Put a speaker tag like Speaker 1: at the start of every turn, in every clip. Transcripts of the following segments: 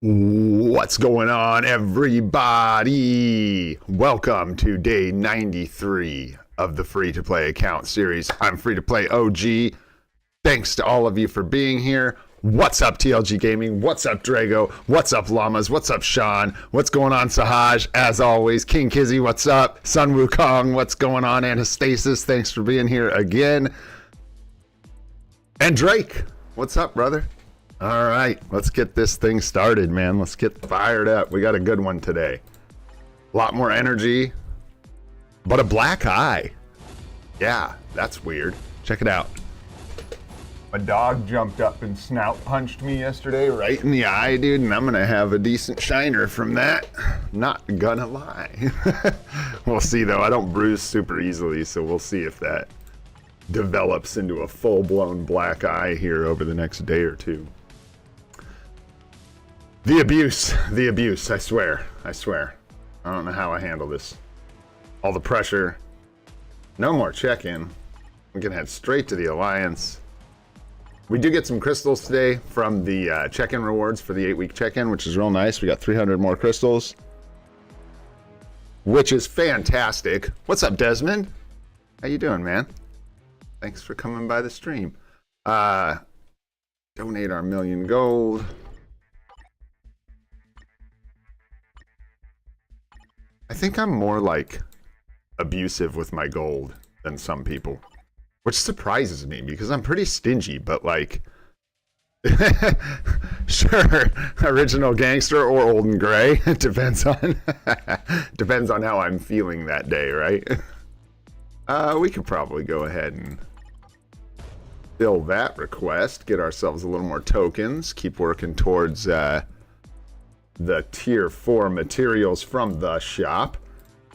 Speaker 1: What's going on, everybody? Welcome to day 93 of the Free to Play account series. I'm Free to Play OG. Thanks to all of you for being here. What's up, TLG Gaming? What's up, Drago? What's up, Llamas? What's up, Sean? What's going on, Sahaj? As always, King Kizzy, what's up? Sun Wukong, what's going on? Anastasis, thanks for being here again. And Drake, what's up, brother? All right, let's get this thing started, man. Let's get fired up. We got a good one today. A lot more energy, but a black eye. Yeah, that's weird. Check it out. My dog jumped up and snout punched me yesterday right in the eye, dude, and I'm gonna have a decent shiner from that. Not gonna lie. We'll see, though. I don't bruise super easily, so we'll see if that develops into a full-blown black eye here over the next day or two. The abuse, I swear. I don't know how I handle this. All the pressure. No more check-in. We can head straight to the Alliance. We do get some crystals today from the check-in rewards for the 8-week check-in, which is real nice. We got 300 more crystals, which is fantastic. What's up, Desmond? How you doing, man? Thanks for coming by the stream. Donate our 1,000,000 gold. I think I'm more like abusive with my gold than some people, which surprises me because I'm pretty stingy, but like, sure, original gangster or old and gray. It depends on how I'm feeling that day, right? We could probably go ahead and fill that request, get ourselves a little more tokens, keep working towards the tier 4 materials from the shop.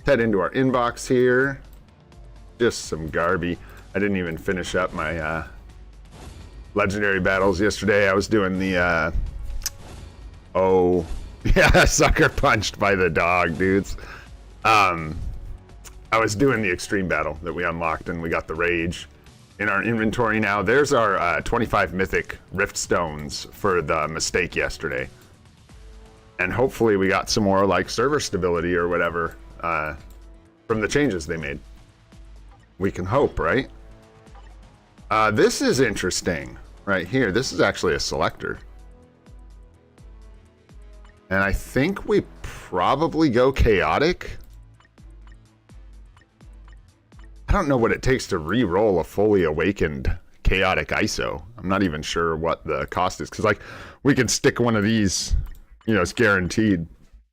Speaker 1: Head into our inbox here. Just some garby. I didn't even finish up my legendary battles yesterday. I was doing the sucker punched by the dog, dudes. I was doing the extreme battle that we unlocked, and we got the rage in our inventory now. There's our 25 mythic rift stones for the mistake yesterday. And hopefully we got some more like server stability or whatever from the changes they made. We can hope, right? This is interesting right here. This is actually a selector. And I think we probably go chaotic. I don't know what it takes to re-roll a fully awakened chaotic ISO. I'm not even sure what the cost is, because like we can stick one of these, you know, it's guaranteed,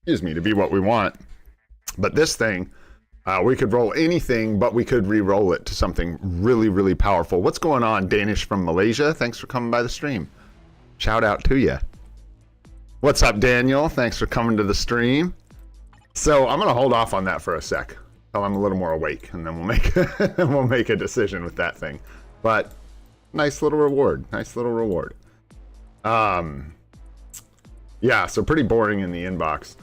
Speaker 1: to be what we want. But this thing, we could roll anything, but we could re-roll it to something really, really powerful. What's going on, Danish from Malaysia? Thanks for coming by the stream. Shout out to you. What's up, Daniel? Thanks for coming to the stream. So I'm gonna hold off on that for a sec till I'm a little more awake, and then we'll make a decision with that thing. But nice little reward. Yeah, so pretty boring in the inbox.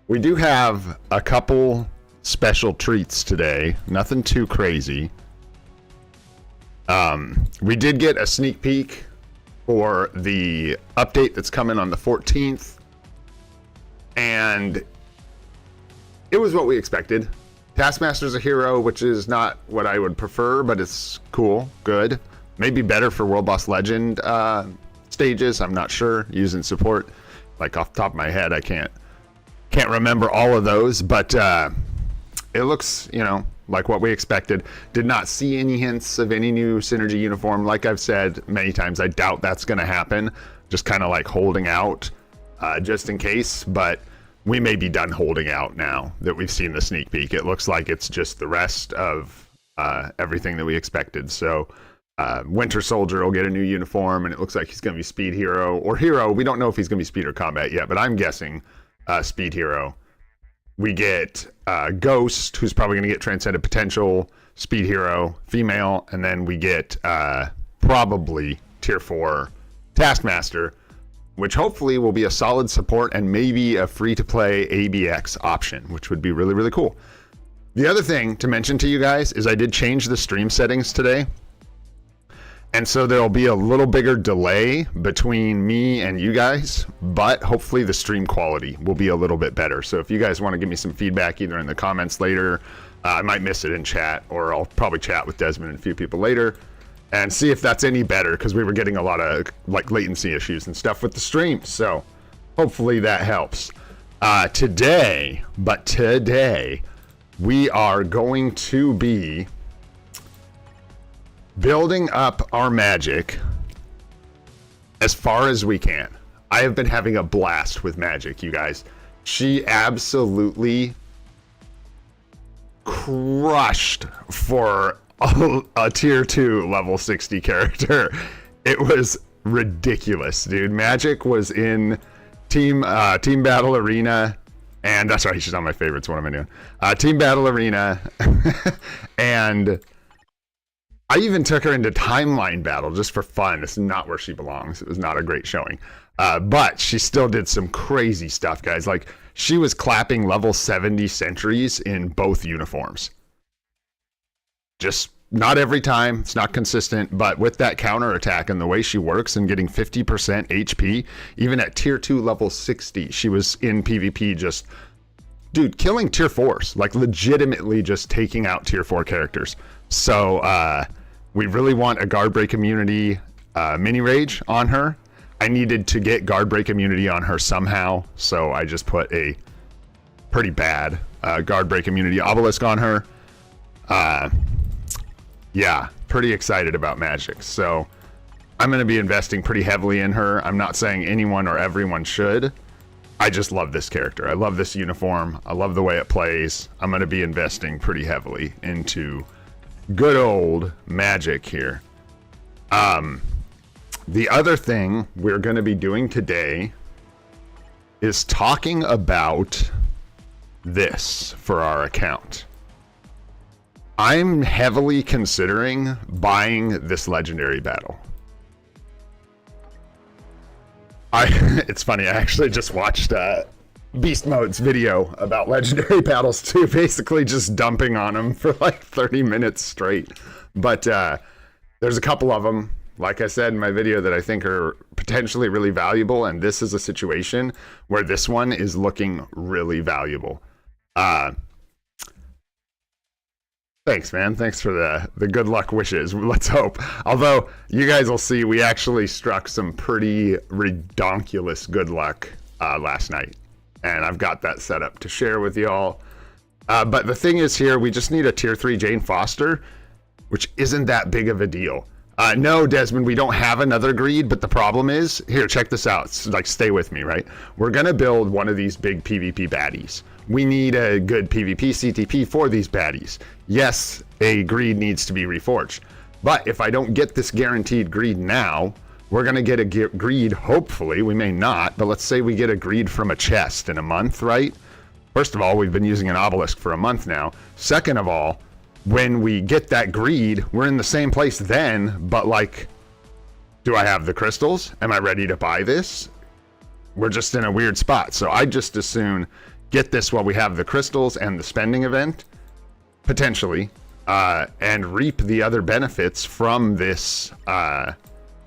Speaker 1: We do have a couple special treats today. Nothing too crazy. We did get a sneak peek for the update that's coming on the 14th. And it was what we expected. Taskmaster's a hero, which is not what I would prefer, but it's cool, good. Maybe better for World Boss Legend stages, I'm not sure, using support. Like off the top of my head, I can't remember all of those, but it looks, you know, like what we expected. Did not see any hints of any new Synergy uniform. Like I've said many times, I doubt that's going to happen. Just kind of like holding out just in case, but we may be done holding out now that we've seen the sneak peek. It looks like it's just the rest of everything that we expected. So Winter Soldier will get a new uniform, and it looks like he's going to be Speed Hero or Hero. We don't know if he's going to be Speed or Combat yet, but I'm guessing Speed Hero. We get Ghost, who's probably going to get Transcendent Potential, Speed Hero, Female, and then we get probably Tier 4 Taskmaster, which hopefully will be a solid support and maybe a free-to-play ABX option, which would be really, really cool. The other thing to mention to you guys is I did change the stream settings today. And so there'll be a little bigger delay between me and you guys, but hopefully the stream quality will be a little bit better. So if you guys want to give me some feedback either in the comments later, I might miss it in chat, or I'll probably chat with Desmond and a few people later and see if that's any better, because we were getting a lot of like latency issues and stuff with the stream. So hopefully that helps. Today, we are going to be building up our Magik as far as we can. I have been having a blast with Magik, you guys. She absolutely crushed for a tier 2 level 60 character. It was ridiculous, dude. Magik was in team battle arena, and that's right, she's on my favorites. What am I doing? Team battle arena and I even took her into timeline battle just for fun. It's not where she belongs. It was not a great showing. But she still did some crazy stuff, guys. Like, she was clapping level 70 sentries in both uniforms. Just not every time. It's not consistent. But with that counter attack and the way she works and getting 50% HP, even at tier 2 level 60, she was in PvP just, dude, killing tier 4s. Like, legitimately just taking out tier 4 characters. So, we really want a guard break immunity mini rage on her. I needed to get guard break immunity on her somehow, so I just put a pretty bad guard break immunity obelisk on her. Yeah, pretty excited about Magik. So I'm going to be investing pretty heavily in her. I'm not saying anyone or everyone should. I just love this character. I love this uniform. I love the way it plays. I'm going to be investing pretty heavily into good old Magik here. The other thing we're going to be doing today is talking about this for our account. I'm heavily considering buying this legendary battle. It's funny, I actually just watched Beast Mode's video about legendary battles too, basically just dumping on them for like 30 minutes straight. But there's a couple of them, like I said in my video, that I think are potentially really valuable, and this is a situation where this one is looking really valuable. Thanks, man. Thanks for the good luck wishes. Let's hope. Although, you guys will see, we actually struck some pretty redonkulous good luck last night. And I've got that set up to share with y'all. But the thing is here, we just need a tier 3 Jane Foster, which isn't that big of a deal. No, Desmond, we don't have another greed, but the problem is, here, check this out. It's like, stay with me, right? We're going to build one of these big PvP baddies. We need a good PvP CTP for these baddies. Yes, a greed needs to be reforged. But if I don't get this guaranteed greed now, we're going to get a greed, hopefully. We may not, but let's say we get a greed from a chest in a month, right? First of all, we've been using an obelisk for a month now. Second of all, when we get that greed, we're in the same place then, but like, do I have the crystals? Am I ready to buy this? We're just in a weird spot. So I just as soon get this while we have the crystals and the spending event, potentially, and reap the other benefits from this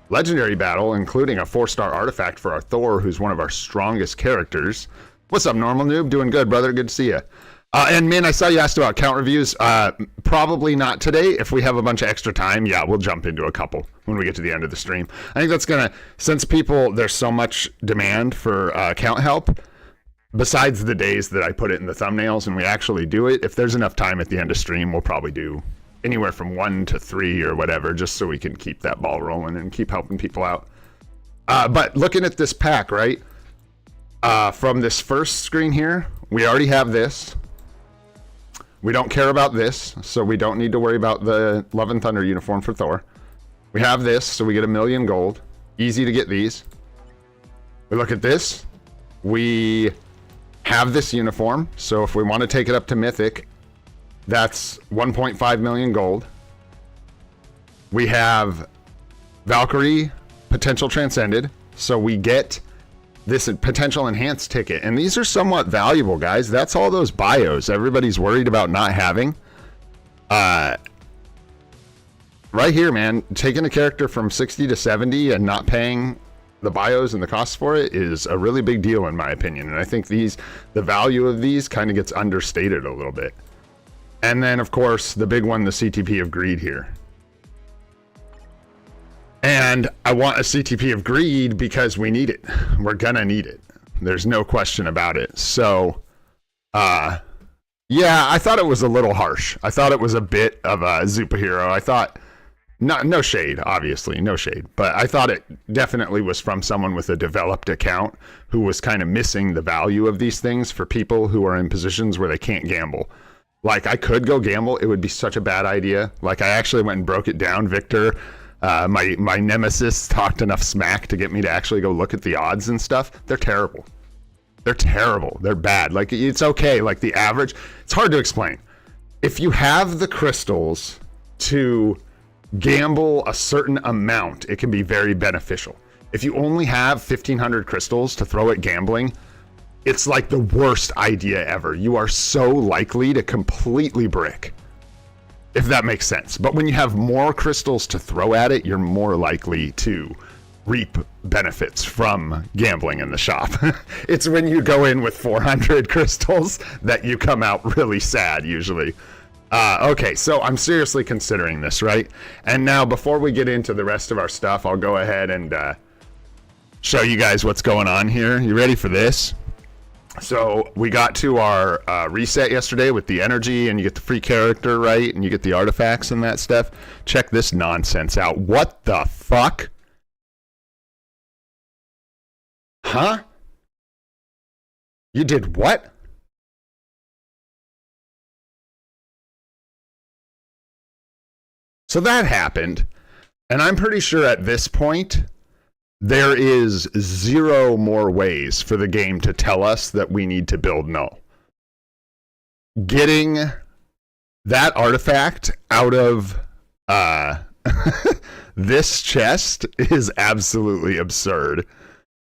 Speaker 1: legendary battle, including a 4-star artifact for our Thor, who's one of our strongest characters. What's up, Normal Noob? Doing good, brother. Good to see you. And man, I saw you asked about count reviews. Probably not today. If we have a bunch of extra time, yeah, we'll jump into a couple when we get to the end of the stream. I think that's gonna, since there's so much demand for count help, besides the days that I put it in the thumbnails and we actually do it, if there's enough time at the end of stream, we'll probably do anywhere from 1 to 3 or whatever, just so we can keep that ball rolling and keep helping people out. But looking at this pack, right? From this first screen here, we already have this. We don't care about this, so we don't need to worry about the Love and Thunder uniform for Thor. We have this, so we get 1,000,000 gold. Easy to get these. We look at this. We have this uniform, so if we want to take it up to Mythic, that's 1.5 million gold. We have Valkyrie, Potential Transcended, so we get this potential enhanced ticket, and these are somewhat valuable, guys. That's all those bios everybody's worried about not having. right here, man, taking a character from 60 to 70 and not paying the bios and the costs for it is a really big deal in my opinion. And I think the value of these kind of gets understated a little bit. And then of course the big one, the CTP of greed here. And I want a CTP of greed because we need it. We're gonna need it. There's no question about it. So, yeah, I thought it was a little harsh. I thought it was a bit of a superhero. I thought, no shade, obviously, no shade. But I thought it definitely was from someone with a developed account who was kind of missing the value of these things for people who are in positions where they can't gamble. Like, I could go gamble. It would be such a bad idea. Like, I actually went and broke it down, Victor. My nemesis talked enough smack to get me to actually go look at the odds and stuff. They're terrible. They're terrible. They're bad. Like, it's okay. Like, the average, it's hard to explain. If you have the crystals to gamble a certain amount, it can be very beneficial. If you only have 1,500 crystals to throw at gambling, it's like the worst idea ever. You are so likely to completely brick, if that makes sense. But when you have more crystals to throw at it, you're more likely to reap benefits from gambling in the shop. It's when you go in with 400 crystals that you come out really sad usually. Okay, so I'm seriously considering this, right? And now before we get into the rest of our stuff, I'll go ahead and show you guys what's going on here. You ready for this? So we got to our reset yesterday with the energy, and you get the free character, right? And you get the artifacts and that stuff. Check this nonsense out. What the fuck? Huh? You did what? So that happened, and I'm pretty sure at this point, there is 0 more ways for the game to tell us that we need to build null. Getting that artifact out of this chest is absolutely absurd.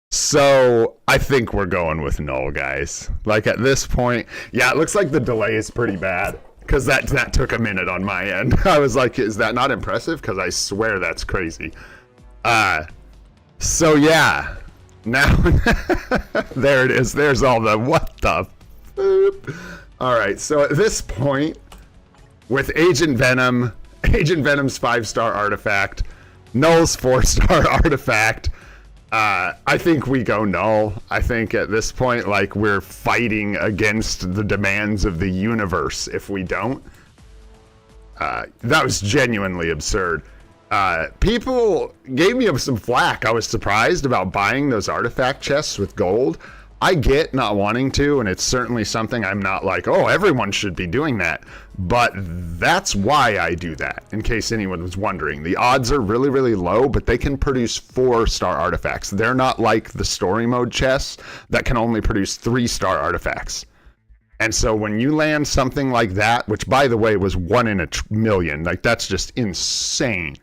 Speaker 1: So I think we're going with null, guys. Like at this point, yeah, it looks like the delay is pretty bad. Because that took a minute on my end. I was like, is that not impressive? Because I swear that's crazy. So yeah, now there it is. There's all the what the boop. All right, so at this point, with Agent Venom's 5-star artifact, Null's 4-star artifact, I think we go null. I think at this point, like, we're fighting against the demands of the universe if we don't. That was genuinely absurd. People gave me some flack. I was surprised about buying those artifact chests with gold. I get not wanting to, and it's certainly something I'm not like, oh, everyone should be doing that. But that's why I do that, in case anyone was wondering. The odds are really, really low, but they can produce 4-star artifacts. They're not like the story mode chests that can only produce 3-star artifacts. And so when you land something like that, which by the way was 1 in a million, like that's just insane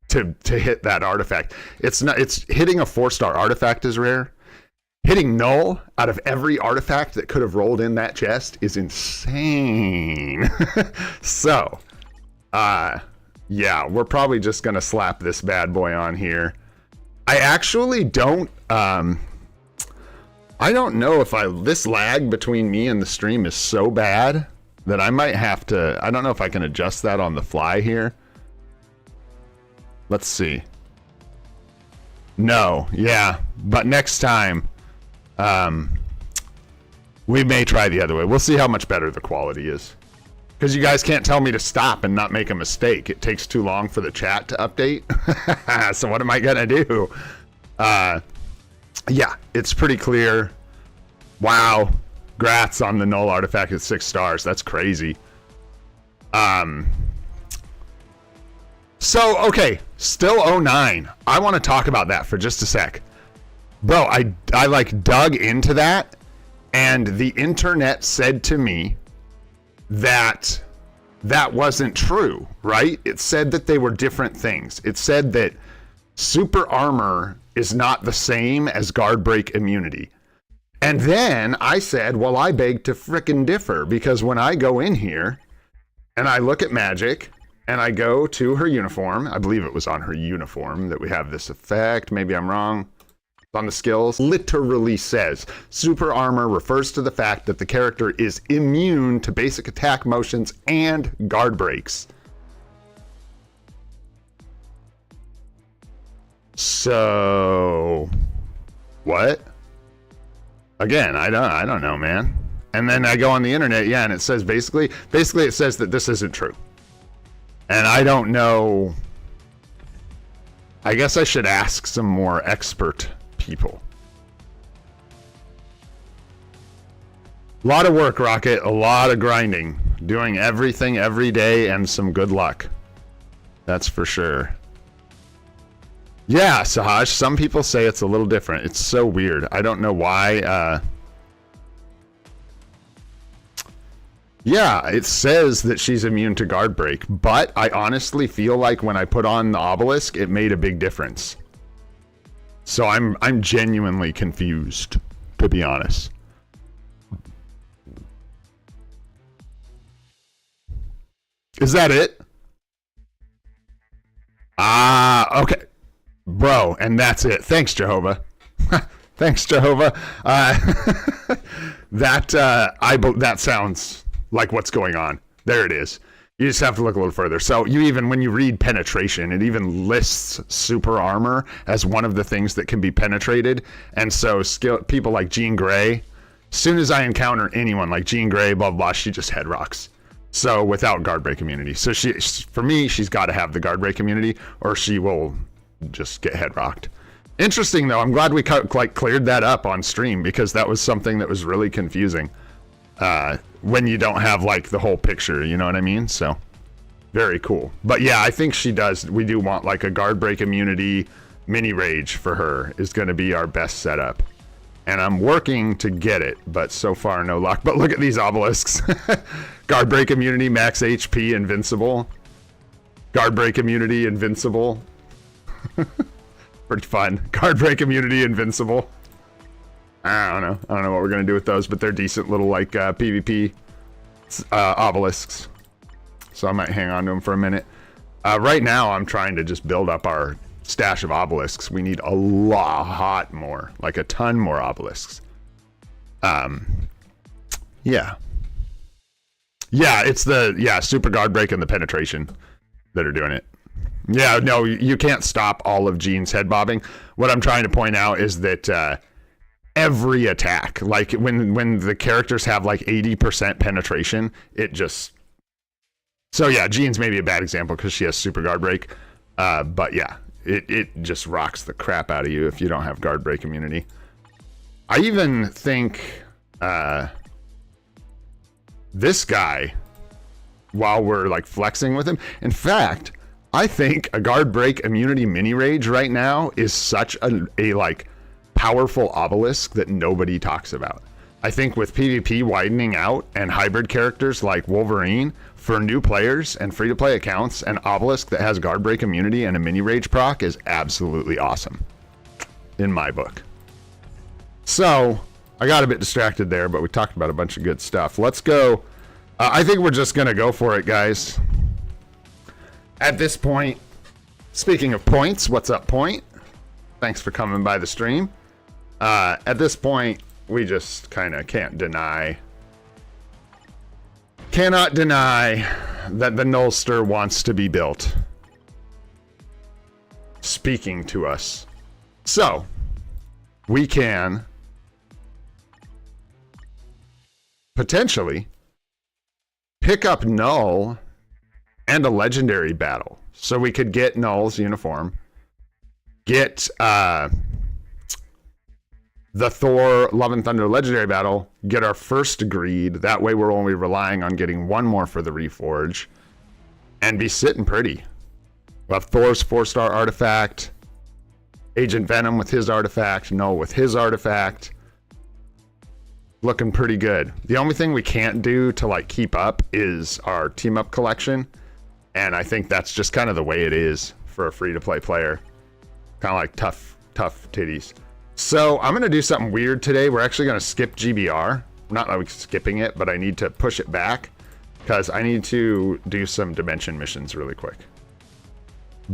Speaker 1: to hit that artifact. It's hitting a 4-star artifact is rare. Hitting null out of every artifact that could have rolled in that chest is insane. So, yeah, we're probably just going to slap this bad boy on here. I actually don't, I don't know if this lag between me and the stream is so bad that I might have to, I don't know if I can adjust that on the fly here. Let's see. No, yeah, but next time, we may try the other way. We'll see how much better the quality is. Because you guys can't tell me to stop and not make a mistake. It takes too long for the chat to update. So what am I gonna do? Yeah, it's pretty clear. Wow. Grats on the null artifact at 6 stars. That's crazy. So, okay. Still 09. I want to talk about that for just a sec. Bro, I like dug into that, and the internet said to me that that wasn't true, right? It said that they were different things. It said that super armor is not the same as guard break immunity. And then I said, well, I beg to frickin' differ, because when I go in here and I look at Magik And I go to her uniform. I believe it was on her uniform that we have this effect. Maybe I'm wrong. On the skills, literally says, super armor refers to the fact that the character is immune to basic attack motions and guard breaks. So, what? Again, I don't know, man. And then I go on the internet, yeah, and it says basically it says that this isn't true. And I don't know. I guess I should ask some more expert people. A lot of work, Rocket. A lot of grinding. Doing everything every day and some good luck. That's for sure. Yeah, Sahaj, some people say it's a little different. It's so weird. I don't know why. Yeah, it says that she's immune to guard break, but I honestly feel like when I put on the obelisk, it made a big difference. So I'm genuinely confused, to be honest. Is that it? Ah, okay. Bro, and that's it. Thanks, Jehovah. Thanks, Jehovah. That sounds like what's going on. There it is. You just have to look a little further. So when you read penetration, it even lists super armor as one of the things that can be penetrated. And so people like Jean Grey, as soon as I encounter anyone like Jean Grey, blah, blah, she just head rocks. So without guard break immunity. So for me, she's got to have the guard break immunity or she will just get head rocked. Interesting though. I'm glad we cleared that up on stream because that was something that was really confusing. When you don't have like the whole picture, you know what I mean? So very cool. But yeah, I think she does. We do want like a guard break immunity mini rage for her is going to be our best setup. And I'm working to get it, but so far no luck. But look at these obelisks. Guard break immunity, max HP, invincible. Guard break immunity, invincible. Pretty fun. Guard break immunity, invincible. I don't know. I don't know what we're going to do with those, but they're decent little like PvP obelisks. So I might hang on to them for a minute. Right now, I'm trying to just build up our stash of obelisks. We need a lot more, like a ton more obelisks. Yeah. Yeah, it's the super guard break and the penetration that are doing it. Yeah, no, you can't stop all of Jean's head bobbing. What I'm trying to point out is that every attack, like when the characters have like 80% penetration, it just... So yeah, Jean's maybe a bad example because she has super guard break. But yeah, it just rocks the crap out of you if you don't have guard break immunity. I even think this guy, while we're like flexing with him, in fact, I think a guard break immunity mini rage right now is such a like powerful obelisk that nobody talks about. I think with PvP widening out and hybrid characters like Wolverine, for new players and free-to-play accounts, an obelisk that has guard break immunity and a mini rage proc is absolutely awesome in my book. So I got a bit distracted there, but we talked about a bunch of good stuff. Let's go. I think we're just gonna go for it, guys. At this point, speaking of points, what's up, Point? Thanks for coming by the stream. At this point, we just kind of cannot deny that the Nullster wants to be built. Speaking to us. So, we can potentially pick up Null and a legendary battle. So we could get Null's uniform, get the Thor Love and Thunder legendary battle, get our first greed. That way we're only relying on getting one more for the reforge and be sitting pretty. We'll have Thor's 4-star artifact, Agent Venom with his artifact, Null with his artifact. Looking pretty good. The only thing we can't do to like keep up is our team up collection. And I think that's just kind of the way it is for a free-to-play player. Kind of like tough titties. So I'm going to do something weird today. We're actually going to skip GBR. Not like skipping it, but I need to push it back. because I need to do some dimension missions really quick.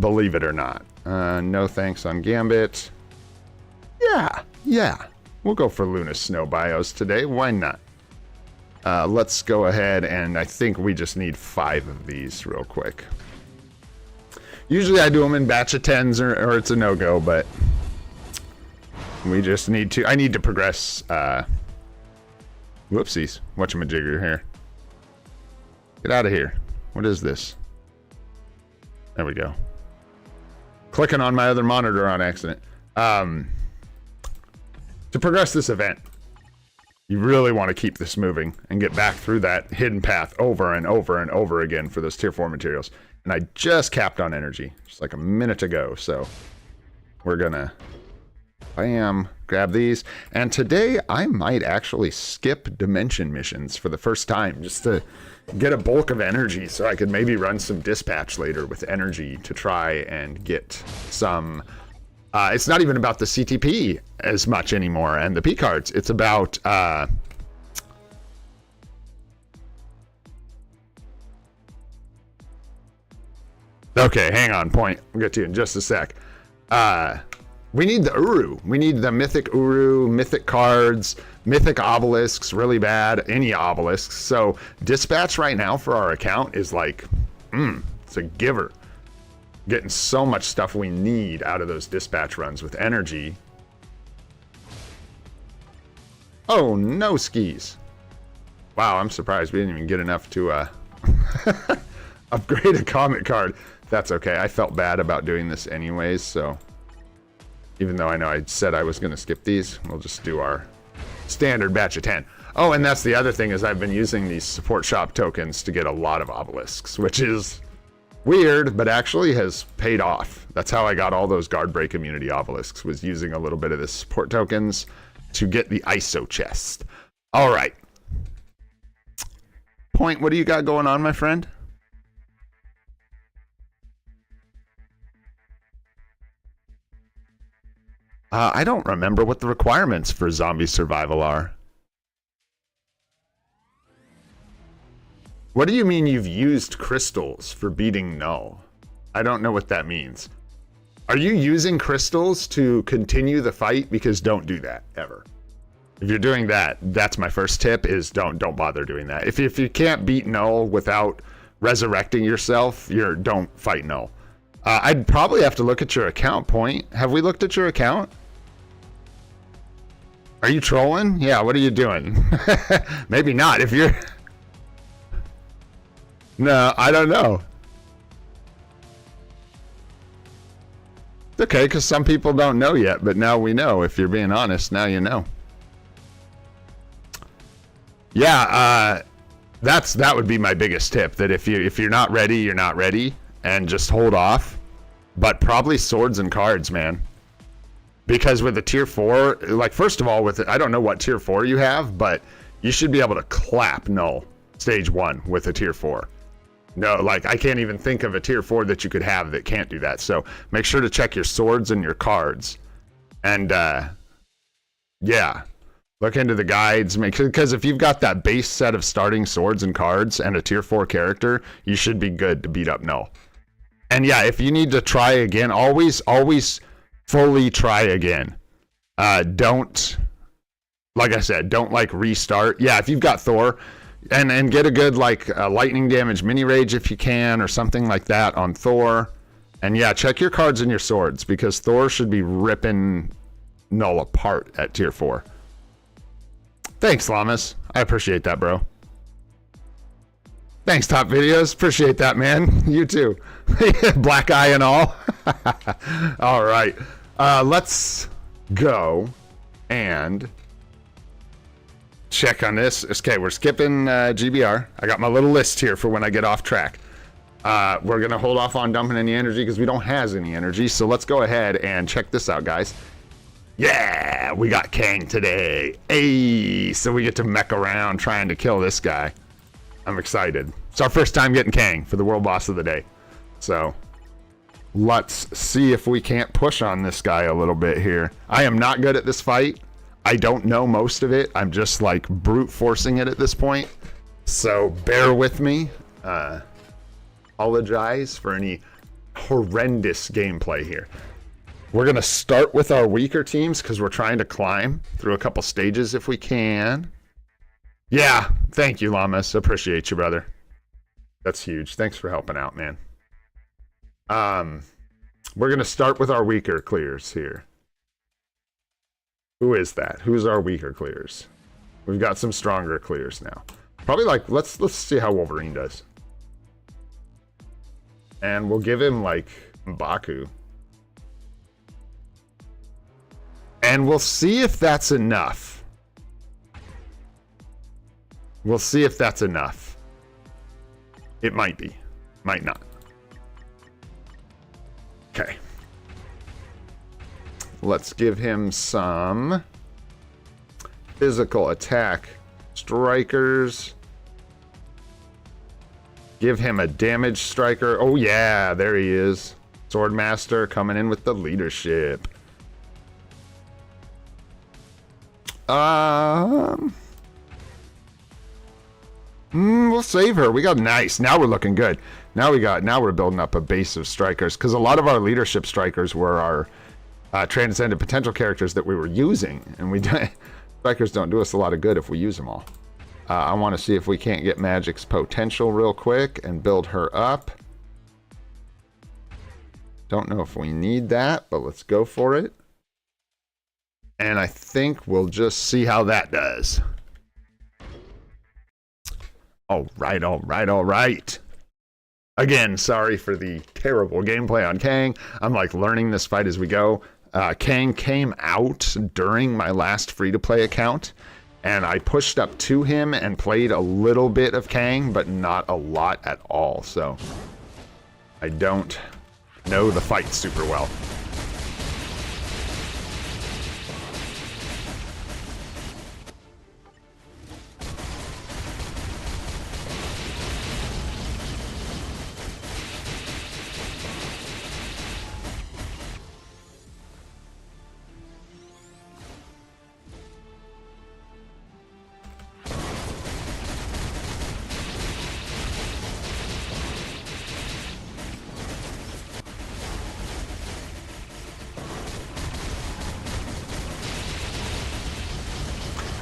Speaker 1: Believe it or not. No thanks on Gambit. Yeah. We'll go for Luna Snow Bios today. Why not? Let's go ahead, and I think we just need 5 of these real quick. Usually I do them in batch of 10s or it's a no-go, but we just need to... I need to progress... Whoopsies. Whatchamajigger here. Get out of here. What is this? There we go. Clicking on my other monitor on accident. To progress this event, you really want to keep this moving and get back through that hidden path over and over and over again for those tier 4 materials. And I just capped on energy just like a minute ago, so we're gonna bam, grab these. And today I might actually skip dimension missions for the first time just to get a bulk of energy so I could maybe run some dispatch later with energy to try and get some... it's not even about the CTP as much anymore and the P cards. It's about... Okay, hang on, point. We'll get to you in just a sec. We need the Uru. We need the Mythic Uru, Mythic cards, Mythic obelisks, really bad, any obelisks. So dispatch right now for our account is like, it's a giver. Getting so much stuff we need out of those dispatch runs with energy. Oh, no skis. Wow, I'm surprised we didn't even get enough to upgrade a Comet card. That's okay. I felt bad about doing this anyways, so even though I know I said I was going to skip these, we'll just do our standard batch of 10. Oh, and that's the other thing is I've been using these support shop tokens to get a lot of obelisks, which is weird, but actually has paid off. That's how I got all those guard break immunity obelisks, was using a little bit of the support tokens to get the ISO chest. All right. Point, what do you got going on, my friend? I don't remember what the requirements for zombie survival are. What do you mean you've used crystals for beating null? I don't know what that means. Are you using crystals to continue the fight? Because don't do that, ever. If you're doing that, that's my first tip, is don't bother doing that. If you can't beat null without resurrecting yourself, don't fight null. I'd probably have to look at your account, point. Have we looked at your account? Are you trolling? Yeah, what are you doing? Maybe not, if you're... No, I don't know. It's okay, because some people don't know yet, but now we know. If you're being honest, now you know. Yeah, that would be my biggest tip, that if you're not ready, you're not ready, and just hold off. But probably swords and cards, man. Because with the tier 4, like, first of all, I don't know what tier 4 you have, but you should be able to clap null stage 1 with a tier 4. No, like, I can't even think of a tier 4 that you could have that can't do that. So make sure to check your swords and your cards. And, yeah, look into the guides. Because if you've got that base set of starting swords and cards and a tier 4 character, you should be good to beat up null. And yeah, if you need to try again, always fully try again. Don't, like I said, don't like restart. Yeah, if you've got Thor, and get a good like lightning damage mini rage if you can, or something like that on Thor. And yeah, check your cards and your swords, because Thor should be ripping null apart at tier 4. Thanks, Lamas. I appreciate that, bro. Thanks, Top Videos. Appreciate that, man. You too. Black eye and all. All right. Let's go and check on this. Okay, we're skipping GBR. I got my little list here for when I get off track. We're going to hold off on dumping any energy because we don't have any energy. So let's go ahead and check this out, guys. Yeah, we got Kang today. Hey, so we get to mech around trying to kill this guy. I'm excited. It's our first time getting Kang for the world boss of the day. So let's see if we can't push on this guy a little bit here. I am not good at this fight. I don't know most of it. I'm just like brute forcing it at this point. So bear with me. Apologize for any horrendous gameplay here. We're going to start with our weaker teams because we're trying to climb through a couple stages if we can. Yeah, thank you, Lamas. Appreciate you, brother. That's huge. Thanks for helping out, man. We're going to start with our weaker clears here. Who is that? Who's our weaker clears? We've got some stronger clears now. Probably like, let's see how Wolverine does. And we'll give him like M'Baku. And we'll see if that's enough. We'll see if that's enough. It might be. Might not. Okay. Let's give him some physical attack strikers. Give him a damage striker. Oh yeah, there he is. Swordmaster coming in with the leadership. We'll save her. We got nice. Now we're looking good. Now we're building up a base of strikers because a lot of our leadership strikers were our transcendent potential characters that we were using, and strikers don't do us a lot of good if we use them all. I want to see if we can't get Magik's potential real quick and build her up. Don't know if we need that, but let's go for it. And I think we'll just see how that does. All right, all right, all right. Again, sorry for the terrible gameplay on Kang. I'm like learning this fight as we go. Kang came out during my last free-to-play account, and I pushed up to him and played a little bit of Kang, but not a lot at all. So I don't know the fight super well.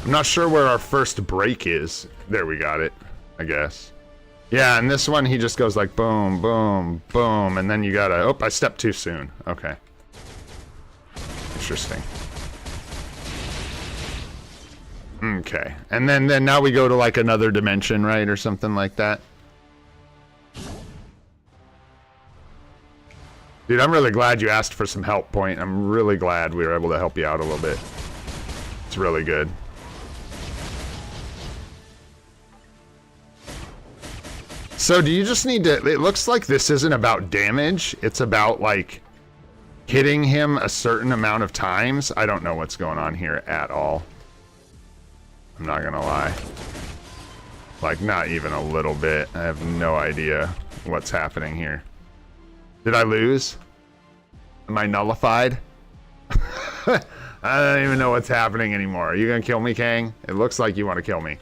Speaker 1: I'm not sure where our first break is. There, we got it, I guess. Yeah, and this one, he just goes like boom, boom, boom, and then you gotta... Oh, I stepped too soon. Okay. Interesting. Okay. And then now we go to like another dimension, right? Or something like that. Dude, I'm really glad you asked for some help, Point. I'm really glad we were able to help you out a little bit. It's really good. So do you just need to... It looks like this isn't about damage. It's about, like, hitting him a certain amount of times. I don't know what's going on here at all. I'm not gonna lie. Like, not even a little bit. I have no idea what's happening here. Did I lose? Am I nullified? I don't even know what's happening anymore. Are you gonna kill me, Kang? It looks like you want to kill me.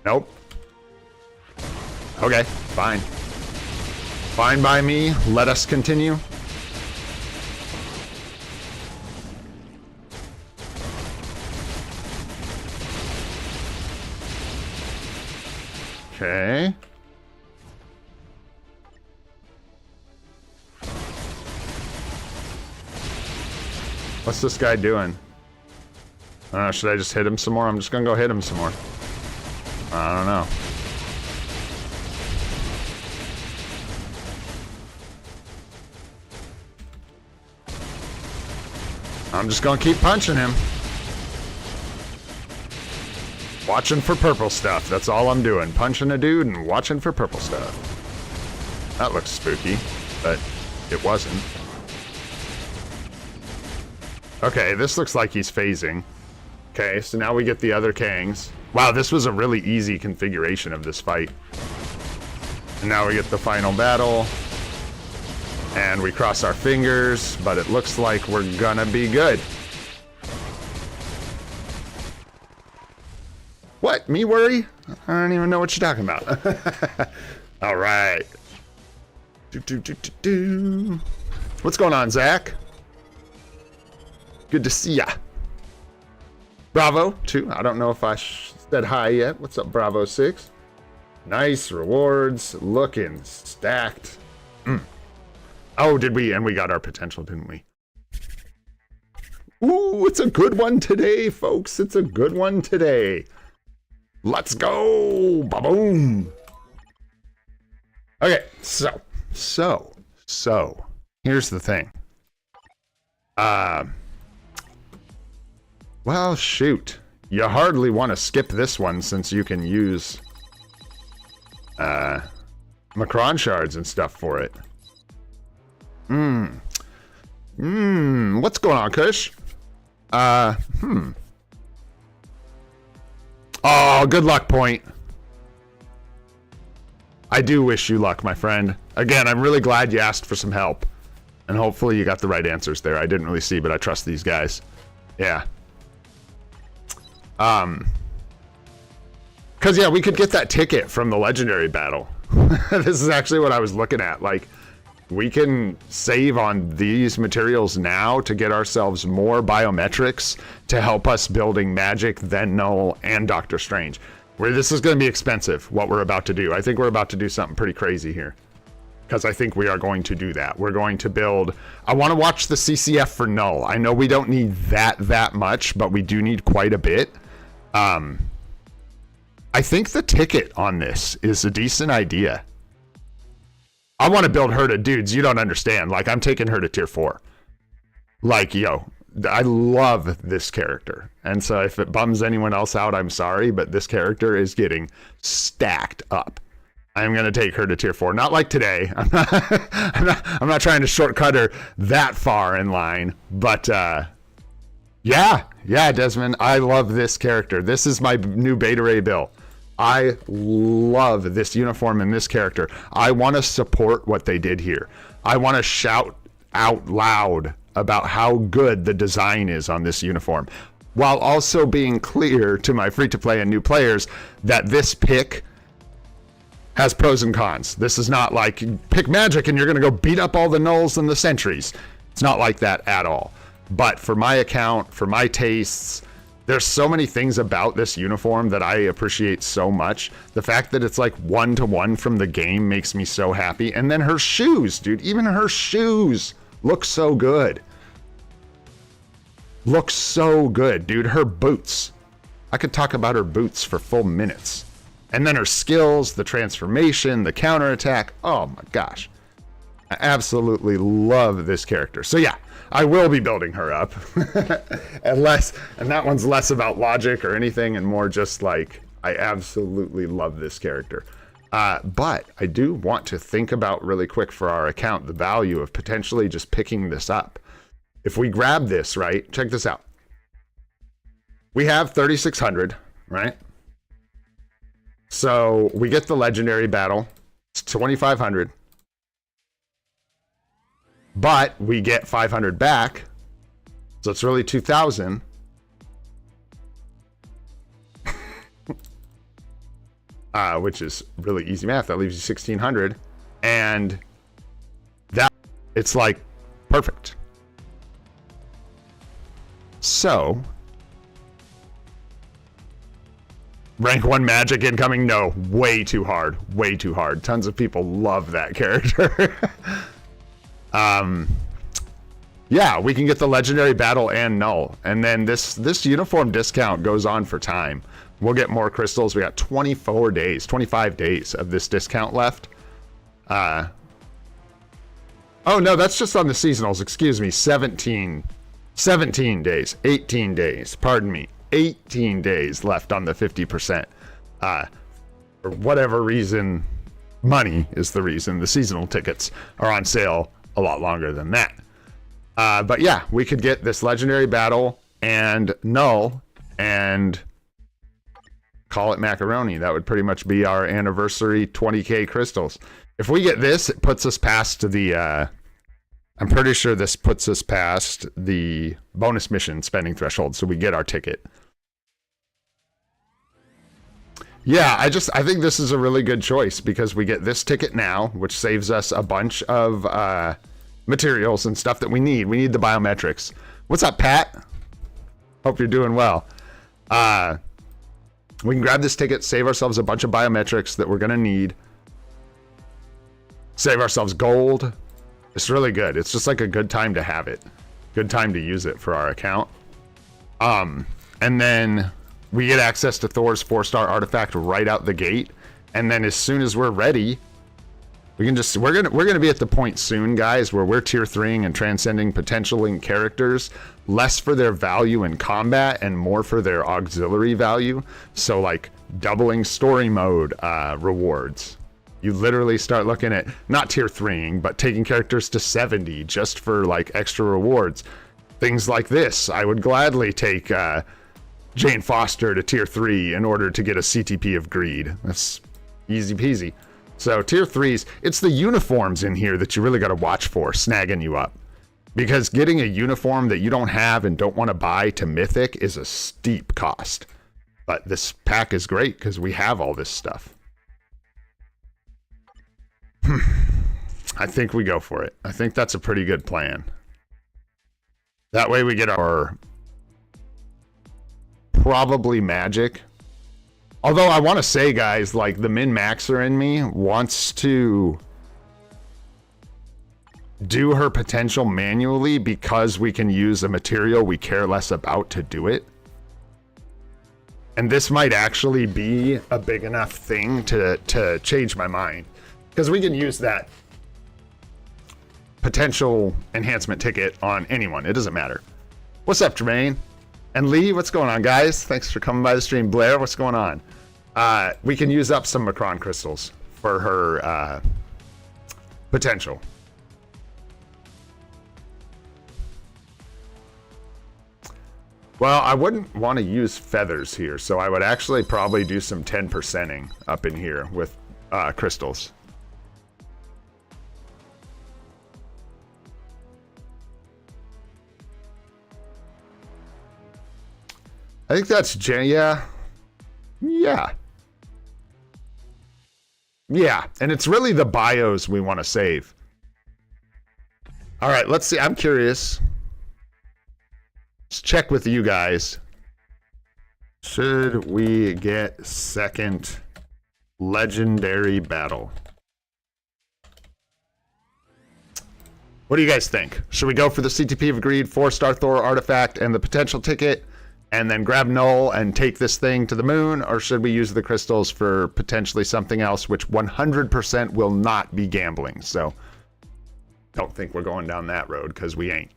Speaker 1: Nope. Okay, fine. Fine by me. Let us continue. Okay. What's this guy doing? Should I just hit him some more? I'm just gonna go hit him some more. I don't know. I'm just gonna keep punching him. Watching for purple stuff. That's all I'm doing. Punching a dude and watching for purple stuff. That looks spooky, but it wasn't. Okay, this looks like he's phasing. Okay, so now we get the other Kangs. Wow, this was a really easy configuration of this fight. And now we get the final battle. And we cross our fingers, but it looks like we're gonna be good. What? Me worry? I don't even know what you're talking about. All right. What's going on, Zach? Good to see ya. Bravo, 2. I don't know if I said hi yet. What's up, Bravo 6? Nice rewards. Looking stacked. Oh, did we? And we got our potential, didn't we? Ooh, it's a good one today, folks. It's a good one today. Let's go. Ba-boom. Okay, so. Here's the thing. Well, shoot. You hardly want to skip this one since you can use Macron shards and stuff for it. What's going on, Kush? Oh, good luck, Point. I do wish you luck, my friend. Again, I'm really glad you asked for some help. And hopefully you got the right answers there. I didn't really see, but I trust these guys. Yeah. Because, yeah, we could get that ticket from the legendary battle. This is actually what I was looking at. Like, we can save on these materials now to get ourselves more biometrics to help us building Magik, then Null, and Doctor Strange. Where this is going to be expensive, what we're about to do. I think we're about to do something pretty crazy here. Because I think we are going to do that. We're going to build... I want to watch the CCF for Null. I know we don't need that much, but we do need quite a bit. I think the ticket on this is a decent idea. I want to build her to dudes. You don't understand. Like, I'm taking her to tier 4. Like, yo, I love this character. And so if it bums anyone else out, I'm sorry, but this character is getting stacked up. I'm going to take her to tier 4. Not like today. I'm not trying to shortcut her that far in line, but yeah, Desmond, I love this character. This is my new Beta Ray Bill. I love this uniform and this character. I want to support what they did here. I want to shout out loud about how good the design is on this uniform, while also being clear to my free-to-play and new players that this pick has pros and cons. This is not like pick Magik and you're going to go beat up all the Nulls and the Sentries. It's not like that at all. But for my account, for my tastes, there's so many things about this uniform that I appreciate so much. The fact that it's like 1-to-1 from the game makes me so happy. And then her shoes, dude, even her shoes look so good. Look so good, dude. Her boots. I could talk about her boots for full minutes. And then her skills, the transformation, the counterattack. Oh my gosh. I absolutely love this character. So yeah, I will be building her up. And that one's less about logic or anything and more just like, I absolutely love this character. But I do want to think about really quick for our account, the value of potentially just picking this up. If we grab this, right, check this out. We have 3,600, right? So we get the legendary battle. It's 2,500. But we get 500 back. So it's really 2,000. Which is really easy math. That leaves you 1,600. And that, it's like perfect. So, rank 1 Magik incoming? No, way too hard. Way too hard. Tons of people love that character. Yeah, we can get the legendary battle and Null. And then this uniform discount goes on for time. We'll get more crystals. We got 24 days, 25 days of this discount left. Oh no, that's just on the seasonals. Excuse me, 17 days, 18 days, pardon me. 18 days left on the 50%. For whatever reason, money is the reason. The seasonal tickets are on sale a lot longer than that. But yeah, we could get this legendary battle and Null and call it macaroni. That would pretty much be our anniversary 20k crystals. If we get this, it puts us past the I'm pretty sure this puts us past the bonus mission spending threshold, so we get our ticket. Yeah, I think this is a really good choice because we get this ticket now, which saves us a bunch of materials and stuff that we need. We need the biometrics. What's up, Pat? Hope you're doing well. We can grab this ticket, save ourselves a bunch of biometrics that we're gonna need. Save ourselves gold. It's really good. It's just like a good time to have it. Good time to use it for our account. And then we get access to Thor's 4-star artifact right out the gate. And then as soon as we're ready, we can just we're gonna be at the point soon, guys, where we're tier 3ing and transcending potential link characters, less for their value in combat and more for their auxiliary value. So like doubling story mode rewards. You literally start looking at not tier 3ing, but taking characters to 70 just for like extra rewards. Things like this. I would gladly take Jane Foster to tier 3 in order to get a CTP of greed. That's easy peasy. So tier 3s, it's the uniforms in here that you really got to watch for, snagging you up. Because getting a uniform that you don't have and don't want to buy to Mythic is a steep cost. But this pack is great because we have all this stuff. I think we go for it. I think that's a pretty good plan. That way we get our probably Magik. Although I want to say, guys, like the min-maxer in me wants to do her potential manually because we can use a material we care less about to do it. And this might actually be a big enough thing to change my mind. Because we can use that potential enhancement ticket on anyone. It doesn't matter. What's up, Jermaine? And Lee, what's going on, guys? Thanks for coming by the stream. Blair, what's going on? We can use up some Macron crystals for her potential. Well, I wouldn't want to use feathers here, so I would actually probably do some 10%ing up in here with crystals. I think that's yeah. Yeah, and it's really the bios we want to save. All right, let's see. I'm curious. Let's check with you guys. Should we get second legendary battle? What do you guys think? Should we go for the CTP of Greed, 4-star Thor artifact, and the potential ticket, and then grab Null and take this thing to the moon? Or should we use the crystals for potentially something else, which 100% will not be gambling? So don't think we're going down that road, because we ain't.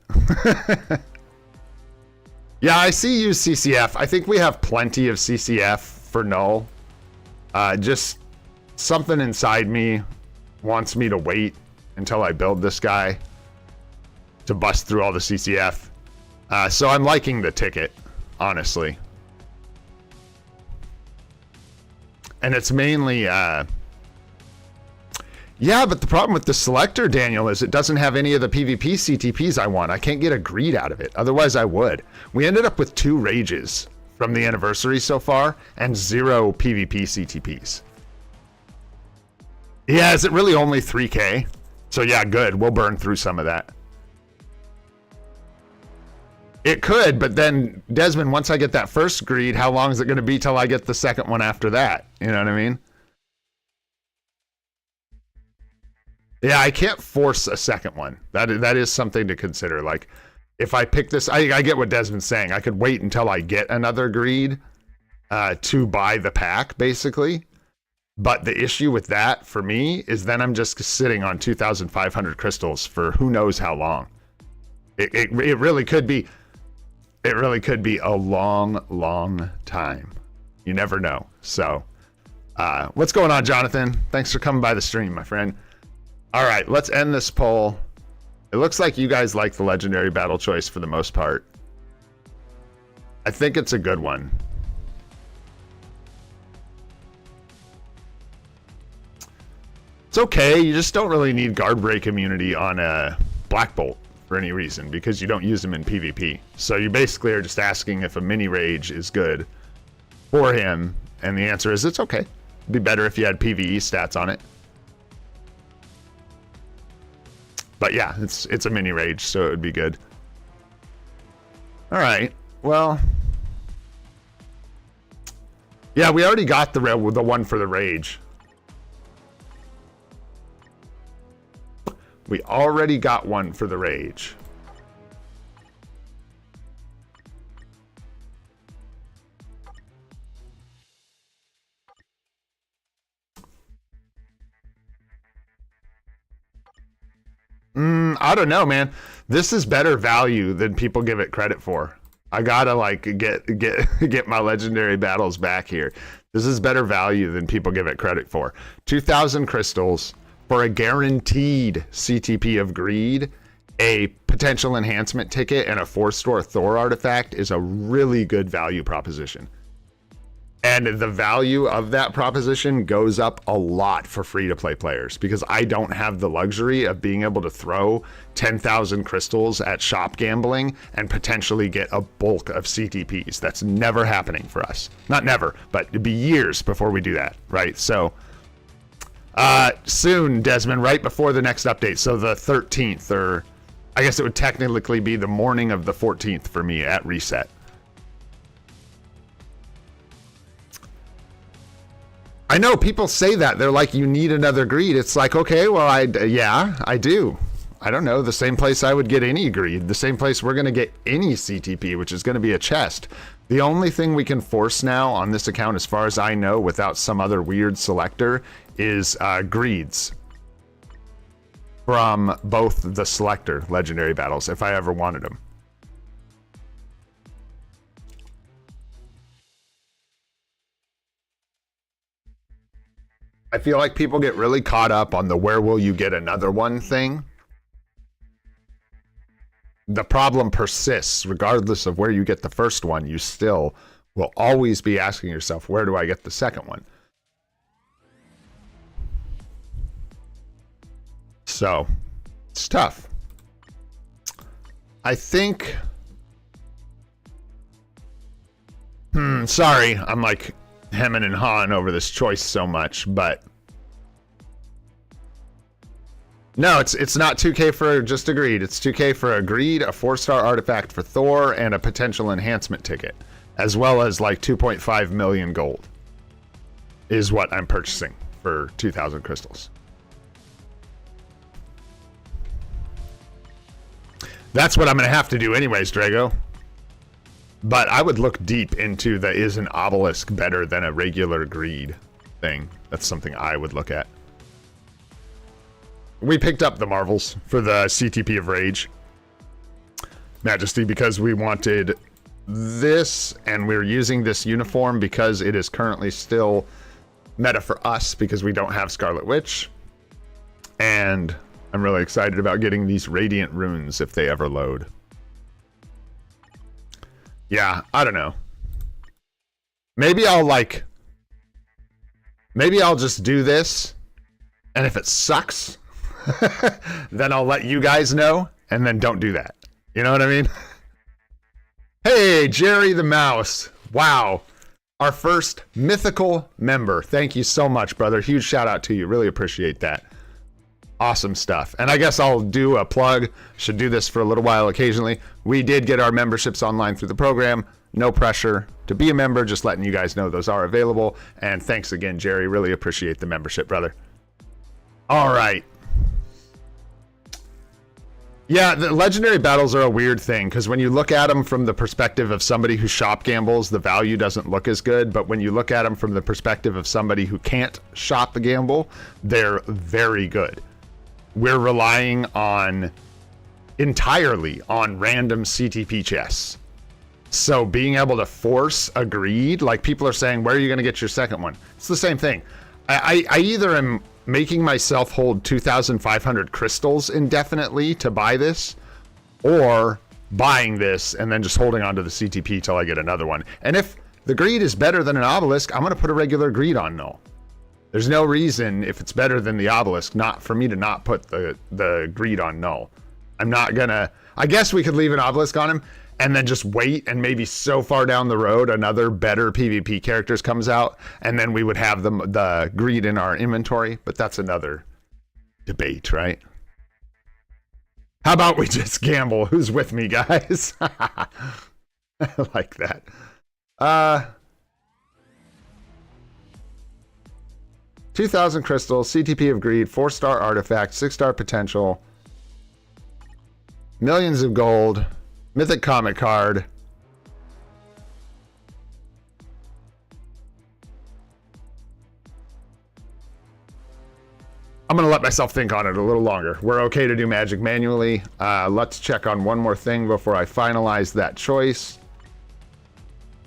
Speaker 1: Yeah, I see you, CCF. I think we have plenty of CCF for Null. Just something inside me wants me to wait until I build this guy to bust through all the CCF. So I'm liking the ticket, honestly. And it's mainly... Yeah, but the problem with the selector, Daniel, is it doesn't have any of the PvP CTPs I want. I can't get a greed out of it. Otherwise, I would. We ended up with 2 rages from the anniversary so far and 0 PvP CTPs. Yeah, is it really only 3K? So yeah, good. We'll burn through some of that. It could, but then, Desmond, once I get that first greed, how long is it going to be till I get the second one after that? You know what I mean? Yeah, I can't force a second one. That is something to consider. Like, if I pick this, I get what Desmond's saying. I could wait until I get another greed to buy the pack, basically. But the issue with that, for me, is then I'm just sitting on 2,500 crystals for who knows how long. It really could be. It really could be a long, long time. You never know. So, what's going on, Jonathan? Thanks for coming by the stream, my friend. All right, let's end this poll. It looks like you guys like the legendary battle choice for the most part. I think it's a good one. It's okay, you just don't really need guard break immunity on a Black Bolt for any reason because you don't use them in PvP. So you basically are just asking if a mini rage is good for him And the answer is it's okay. It'd be better if you had PvE stats on it. But yeah, it's a mini rage, so it would be good. All right, well, yeah, we already got the one for the rage. We already got one for the rage. I don't know, man. This is better value than people give it credit for. I gotta like get my legendary battles back here. This is better value than people give it credit for. 2,000 crystals for a guaranteed CTP of greed, a potential enhancement ticket, and a 4-star Thor artifact is a really good value proposition. And the value of that proposition goes up a lot for free-to-play players because I don't have the luxury of being able to throw 10,000 crystals at shop gambling and potentially get a bulk of CTPs. That's never happening for us. Not never, but it'd be years before we do that, right? So soon, Desmond, right before the next update. So the 13th, or I guess it would technically be the morning of the 14th for me at reset. I know people say that. They're like, you need another greed. It's like, okay, well, yeah, I do. I don't know, the same place I would get any greed, the same place we're going to get any CTP, which is going to be a chest. The only thing we can force now on this account, as far as I know, without some other weird selector, is greeds from both the selector legendary battles, if I ever wanted them. I feel like people get really caught up on the where will you get another one thing. The problem persists regardless of where you get the first one. You still will always be asking yourself, where do I get the second one? So it's tough. I think, sorry, I'm like hemming and hawing over this choice so much, but no, it's not 2K for just a greed. It's 2K for a greed, a 4-star artifact for Thor, and a potential enhancement ticket, as well as like 2.5 million gold is what I'm purchasing for 2,000 crystals. That's what I'm going to have to do anyways, Drago. But I would look deep into the is an obelisk better than a regular greed thing. That's something I would look at. We picked up the Marvels for the CTP of Rage Majesty because we wanted this, and we're using this uniform because it is currently still meta for us because we don't have Scarlet Witch. And I'm really excited about getting these Radiant runes if they ever load. Yeah, I don't know. Maybe I'll just do this, and if it sucks, then I'll let you guys know, and then don't do that. You know what I mean? Hey, Jerry the Mouse. Wow. Our first mythical member. Thank you so much, brother. Huge shout out to you. Really appreciate that. Awesome stuff. And I guess I'll do a plug. Should do this for a little while occasionally. We did get our memberships online through the program. No pressure to be a member. Just letting you guys know those are available. And thanks again, Jerry. Really appreciate the membership, brother. All right. Yeah, the legendary battles are a weird thing because when you look at them from the perspective of somebody who shop gambles, the value doesn't look as good. But when you look at them from the perspective of somebody who can't shop the gamble, they're very good. We're relying entirely on random CTP chests. So being able to force a greed, like people are saying, where are you going to get your second one? It's the same thing. I either am making myself hold 2,500 crystals indefinitely to buy this, or buying this and then just holding onto the CTP till I get another one. And if the greed is better than an obelisk, I'm going to put a regular greed on null. There's no reason, if it's better than the obelisk, not for me to not put the greed on null. I'm not gonna, I guess we could leave an obelisk on him. and then just wait, and maybe so far down the road another better PvP characters comes out, and then we would have the greed in our inventory. But that's another debate, right? How about we just gamble? Who's with me, guys? I like that. 2,000 crystals, CTP of greed, 4-star artifact, 6-star potential, millions of gold, mythic comic card. I'm going to let myself think on it a little longer. We're okay to do magic manually. Let's check on one more thing before I finalize that choice.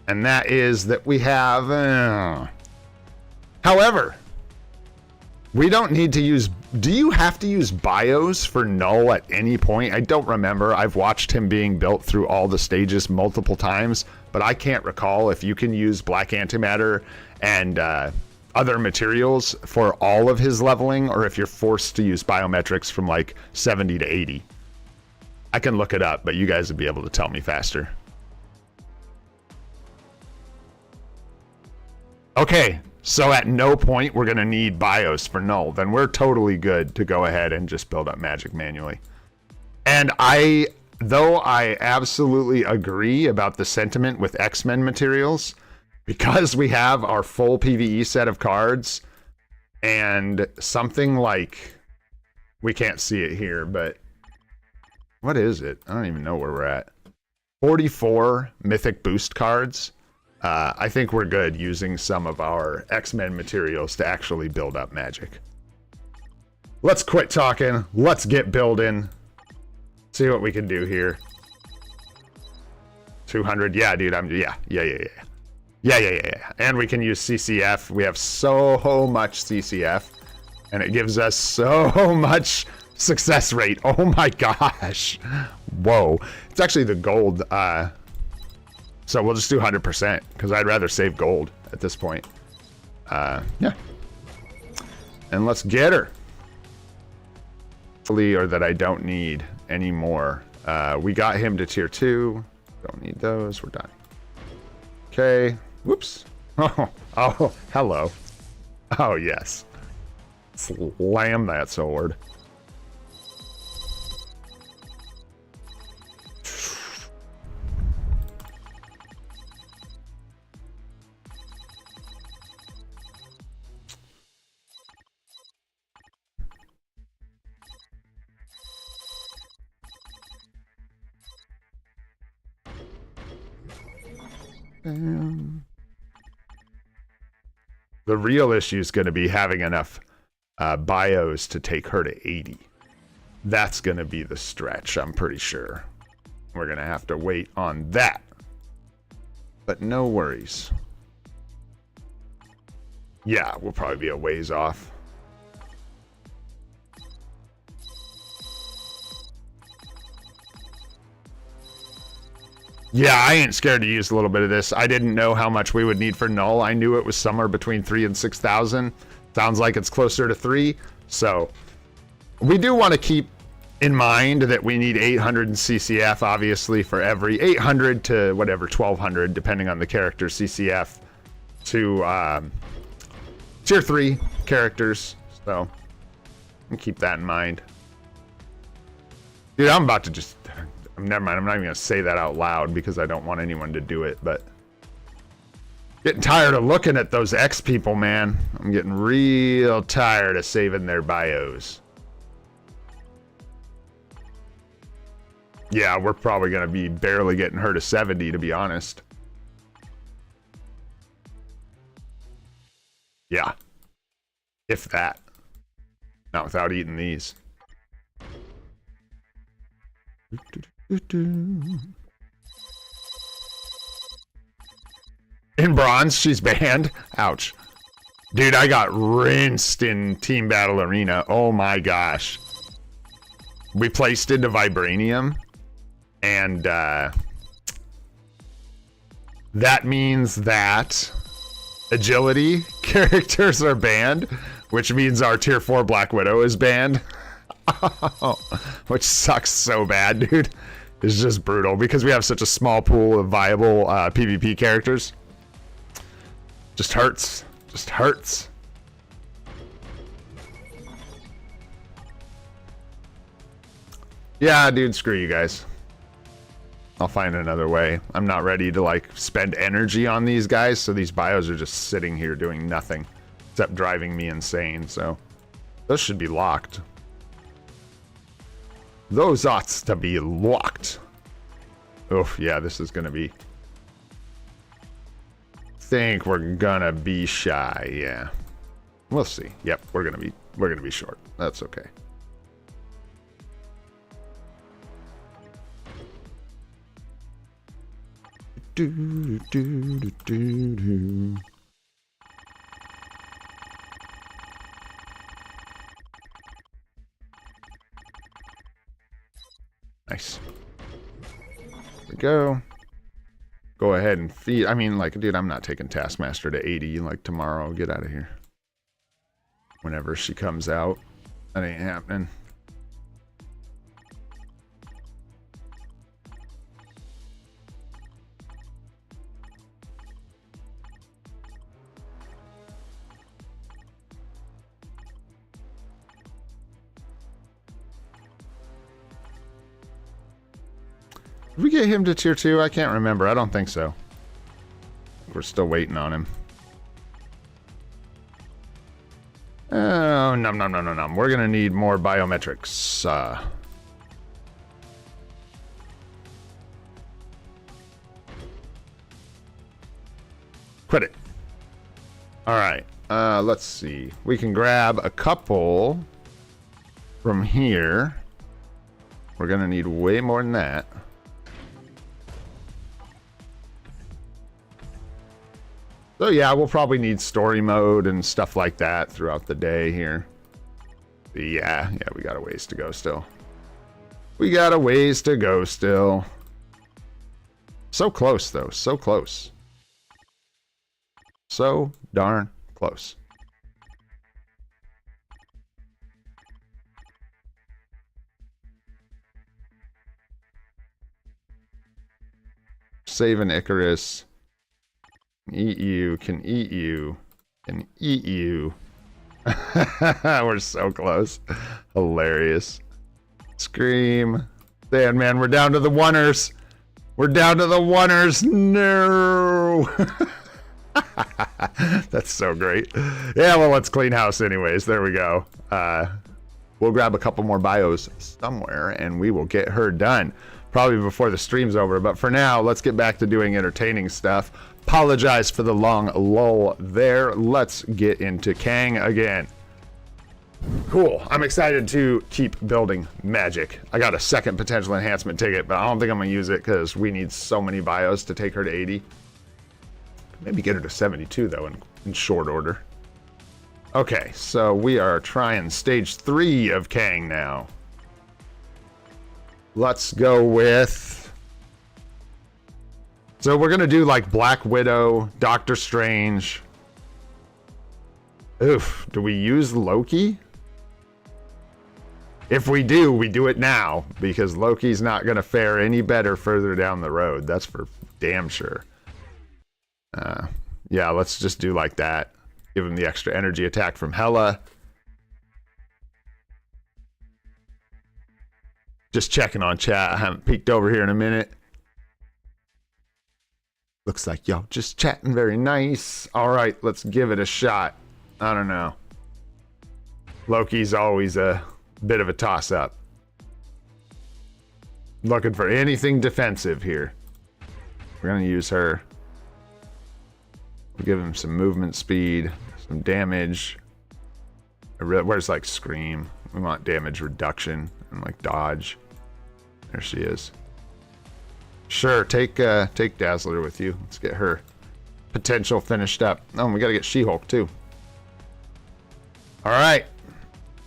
Speaker 1: And that is that we have... However, we don't need to use... Do you have to use bios for null at any point? I don't remember. I've watched him being built through all the stages multiple times, but I can't recall if you can use black antimatter and other materials for all of his leveling, or if you're forced to use biometrics from like 70 to 80. I can look it up, but you guys would be able to tell me faster. Okay, so at no point we're gonna need bios for null. Then we're totally good to go ahead and just build up magic manually. And though I absolutely agree about the sentiment with X-Men materials, because we have our full PvE set of cards and something like, we can't see it here, but what is it? I don't even know where we're at. 44 mythic boost cards. I think we're good using some of our X-Men materials to actually build up magic. Let's quit talking. Let's get building. See what we can do here. 200. Yeah, dude. Yeah. And we can use CCF. We have so much CCF, and it gives us so much success rate. Oh my gosh. Whoa. It's actually the gold. So we'll just do 100% because I'd rather save gold at this point. Yeah. And let's get her. Or that I don't need anymore. We got him to tier 2. Don't need those. We're done. Okay. Whoops. Oh, hello. Oh, yes. Slam that sword. The real issue is going to be having enough bios to take her to 80. That's going to be the stretch, I'm pretty sure. We're going to have to wait on that. But no worries. Yeah, we'll probably be a ways off. Yeah, I ain't scared to use a little bit of this. I didn't know how much we would need for null. I knew it was somewhere between 3,000 and 6,000. Sounds like it's closer to 3. So we do want to keep in mind that we need 800 in CCF, obviously, for every 800 to whatever, 1,200, depending on the character CCF, to tier 3 characters. So keep that in mind. Dude, I'm about to just... Never mind, I'm not even going to say that out loud because I don't want anyone to do it, but... Getting tired of looking at those X people, man. I'm getting real tired of saving their bios. Yeah, we're probably going to be barely getting her to 70, to be honest. Yeah. If that. Not without eating these. In bronze, she's banned. Ouch. Dude, I got rinsed in Team Battle Arena. Oh my gosh. We placed into Vibranium. And that means that agility characters are banned, which means our tier 4 Black Widow is banned. Which sucks so bad, dude. is just brutal because we have such a small pool of viable PvP characters. Just hurts. Just hurts. Yeah, dude, screw you guys. I'll find another way. I'm not ready to, like, spend energy on these guys, so these bios are just sitting here doing nothing except driving me insane, so those should be locked. Those ought to be locked. Oof, yeah, this is gonna be... think we're gonna be shy, yeah. We'll see. Yep, we're gonna be short. That's okay. Do, do, do, do, do. Nice. There we go. Go ahead and feed. I mean, like, dude, I'm not taking Taskmaster to 80 like tomorrow. Get out of here. Whenever she comes out. That ain't happening. Did we get him to tier 2? I can't remember. I don't think so. We're still waiting on him. Oh, no. We're gonna need more biometrics. Quit it. Alright. Let's see. We can grab a couple from here. We're gonna need way more than that. So yeah, we'll probably need story mode and stuff like that throughout the day here. Yeah, we got a ways to go still. We got a ways to go still. So close though, so close. So darn close. Save an Icarus. Eat you, can eat you, can eat you. We're so close. Hilarious. Scream. Sandman, we're down to the oneers. We're down to the oneers. No. That's so great. Yeah, well, let's clean house anyways. There we go. We'll grab a couple more bios somewhere and we will get her done. Probably before the stream's over, but for now, let's get back to doing entertaining stuff. Apologize for the long lull there. Let's get into Kang again. Cool. I'm excited to keep building Magik. I got a second potential enhancement ticket, but I don't think I'm going to use it because we need so many bios to take her to 80. Maybe get her to 72, though, in short order. Okay, so we are trying stage 3 of Kang now. Let's go with... So we're going to do like Black Widow, Doctor Strange. Oof, do we use Loki? If we do, we do it now, because Loki's not going to fare any better further down the road. That's for damn sure. Yeah, let's just do like that. Give him the extra energy attack from Hela. Just checking on chat. I haven't peeked over here in a minute. Looks like y'all just chatting very nice. All right, let's give it a shot. I don't know. Loki's always a bit of a toss-up. Looking for anything defensive here. We're going to use her. We'll give him some movement speed, some damage. Where's like Scream? We want damage reduction and like dodge. There she is. Sure, take Dazzler with you. Let's get her potential finished up. Oh, and we got to get She-Hulk too. All right.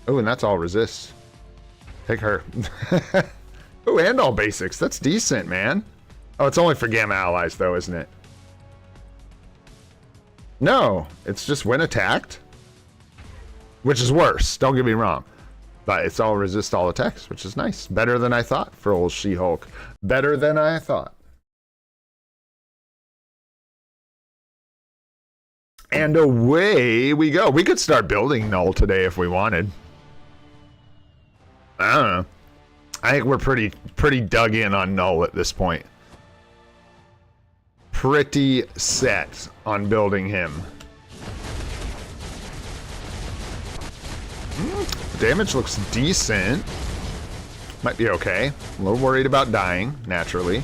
Speaker 1: Oh, and that's all resist. Take her. Oh, and all basics. That's decent, man. Oh, it's only for Gamma allies though, isn't it? No, it's just when attacked. Which is worse, don't get me wrong. But it's all resist all attacks, which is nice. Better than I thought for old She-Hulk. Better than I thought. And away we go. We could start building Null today if we wanted. I don't know. I think we're pretty dug in on Null at this point. Pretty set on building him. The damage looks decent. Might be okay. A little worried about dying, naturally.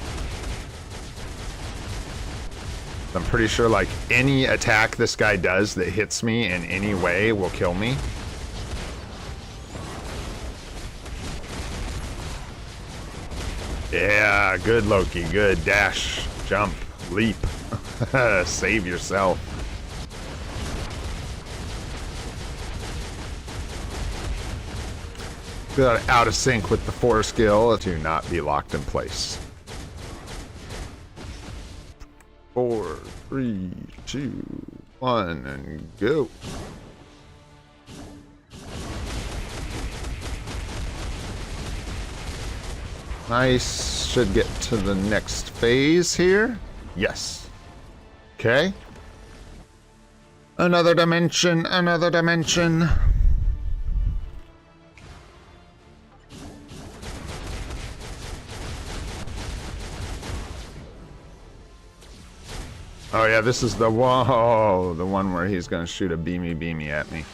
Speaker 1: I'm pretty sure like any attack this guy does that hits me in any way will kill me. Yeah, good Loki, good. Dash, jump, leap. Save yourself. Got out of sync with the 4 skill to not be locked in place. 4, 3, 2, 1, and go. Nice. Should get to the next phase here. Yes. Okay. Another dimension, another dimension. Oh yeah, this is the whoa, the one where he's gonna shoot a beamy at me.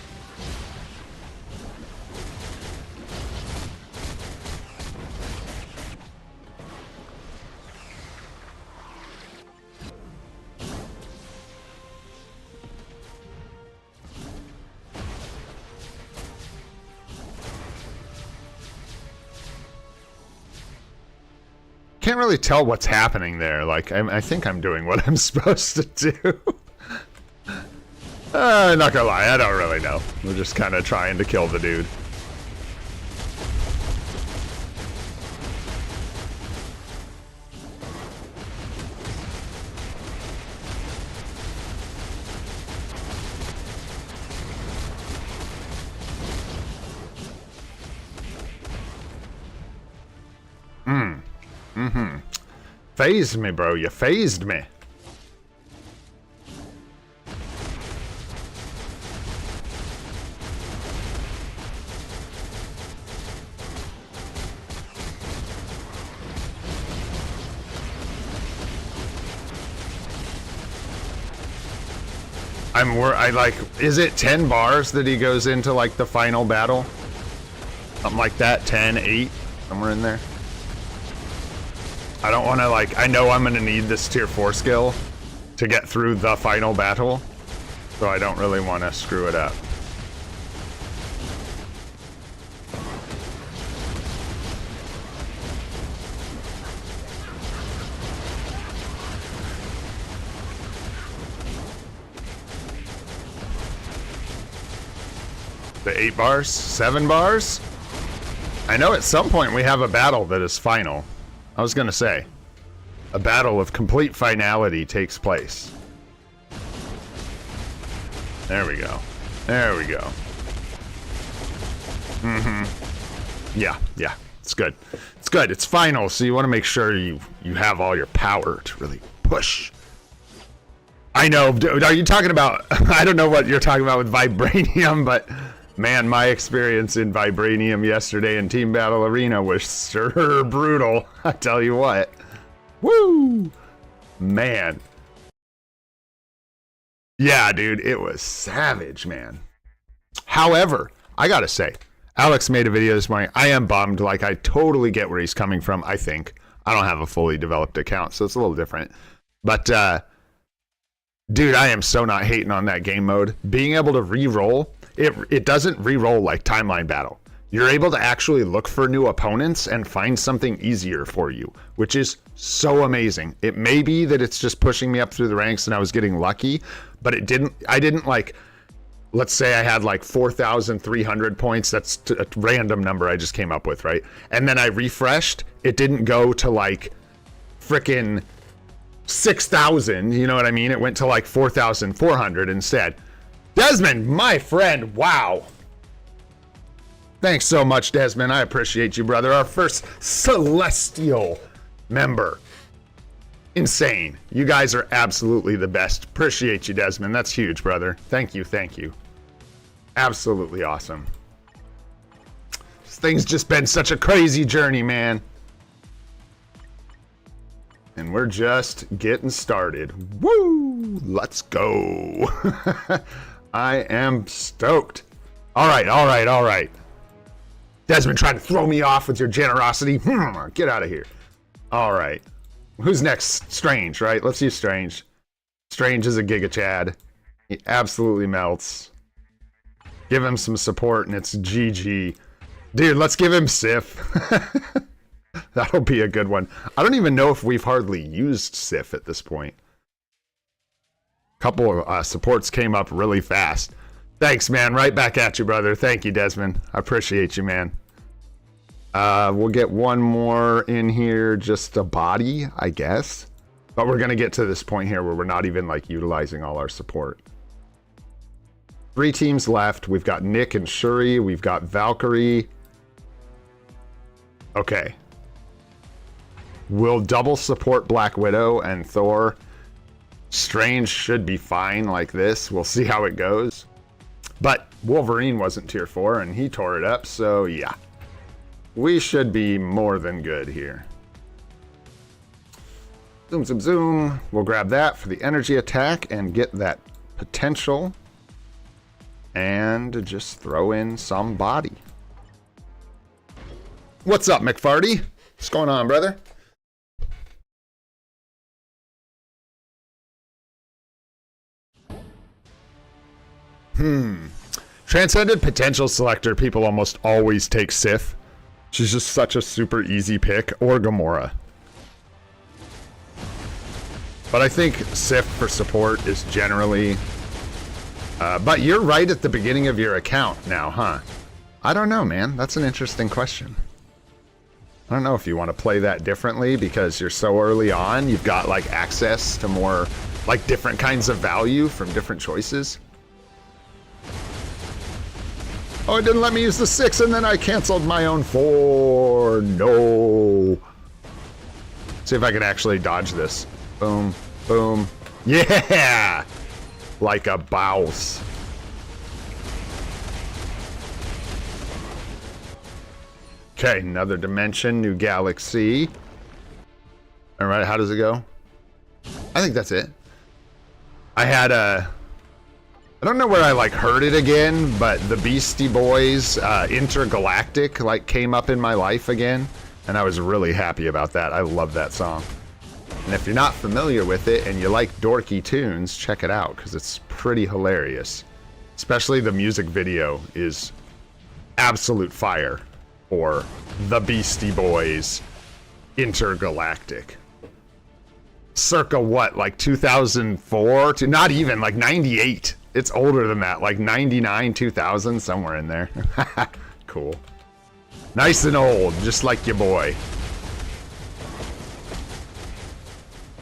Speaker 1: Can't really tell what's happening there. Like, I think I'm doing what I'm supposed to do. Not gonna lie, I don't really know. We're just kind of trying to kill the dude. Phased me, bro. You phased me. I like, is it 10 bars that he goes into like the final battle? Something like that, 10, 8, somewhere in there. I don't want to like, I know I'm going to need this tier 4 skill to get through the final battle, so I don't really want to screw it up. The 8 bars? 7 bars? I know at some point we have a battle that is final. I was gonna say, a battle of complete finality takes place. There we go. There we go. Yeah, it's good. It's good, it's final, so you wanna make sure you have all your power to really push. I know, are you talking about, I don't know what you're talking about with Vibranium, but man, my experience in Vibranium yesterday in Team Battle Arena was sure brutal. I tell you what. Woo! Man. Yeah, dude, it was savage, man. However, I gotta say, Alex made a video this morning. I am bummed. Like, I totally get where he's coming from, I think. I don't have a fully developed account, so it's a little different. But, dude, I am so not hating on that game mode. Being able to re-roll, it doesn't re-roll like Timeline Battle. You're able to actually look for new opponents and find something easier for you, which is so amazing. It may be that it's just pushing me up through the ranks and I was getting lucky, but I didn't like, let's say I had like 4,300 points. That's a random number I just came up with, right? And then I refreshed. It didn't go to like frickin' 6,000, you know what I mean? It went to like 4,400 instead. Desmond, my friend, wow. Thanks so much, Desmond. I appreciate you, brother. Our first celestial member. Insane. You guys are absolutely the best. Appreciate you, Desmond. That's huge, brother. Thank you, thank you. Absolutely awesome. This thing's just been such a crazy journey, man. And we're just getting started. Woo! Let's go. I am stoked. All right. Desmond trying to throw me off with your generosity. Get out of here. All right. Who's next? Strange, right? Let's use Strange. Strange is a Giga Chad. He absolutely melts. Give him some support and it's GG. Dude, let's give him Sif. That'll be a good one. I don't even know if we've hardly used Sif at this point. Couple of supports came up really fast. Thanks, man. Right back at you, brother. Thank you, Desmond. I appreciate you, man. We'll get one more in here, just a body, I guess. But we're going to get to this point here where we're not even like utilizing all our support. 3 teams left. We've got Nick and Shuri. We've got Valkyrie. Okay. We'll double support Black Widow and Thor. Strange should be fine like this. We'll see how it goes. But Wolverine wasn't tier 4 and he tore it up, so yeah. We should be more than good here. Zoom, zoom, zoom. We'll grab that for the energy attack and get that potential. And just throw in some body. What's up, McFarty? What's going on, brother? Transcended Potential Selector, people almost always take Sif. She's just such a super easy pick, or Gamora. But I think Sif for support is generally... but you're right at the beginning of your account now, huh? I don't know, man. That's an interesting question. I don't know if you want to play that differently because you're so early on. You've got like access to more like different kinds of value from different choices. Oh, it didn't let me use the 6 and then I canceled my own 4. No. See if I can actually dodge this. Boom, boom. Yeah! Like a bouse. Okay, another dimension, new galaxy. All right, how does it go? I think that's it. I had a... I don't know where I like heard it again, but the Beastie Boys Intergalactic like came up in my life again, and I was really happy about that. I love that song. And if you're not familiar with it and you like dorky tunes, check it out because it's pretty hilarious. Especially the music video is absolute fire for the Beastie Boys Intergalactic. Circa what, like 2004 to not even like 98. It's older than that, like 99, 2000, somewhere in there. Cool. Nice and old, just like your boy.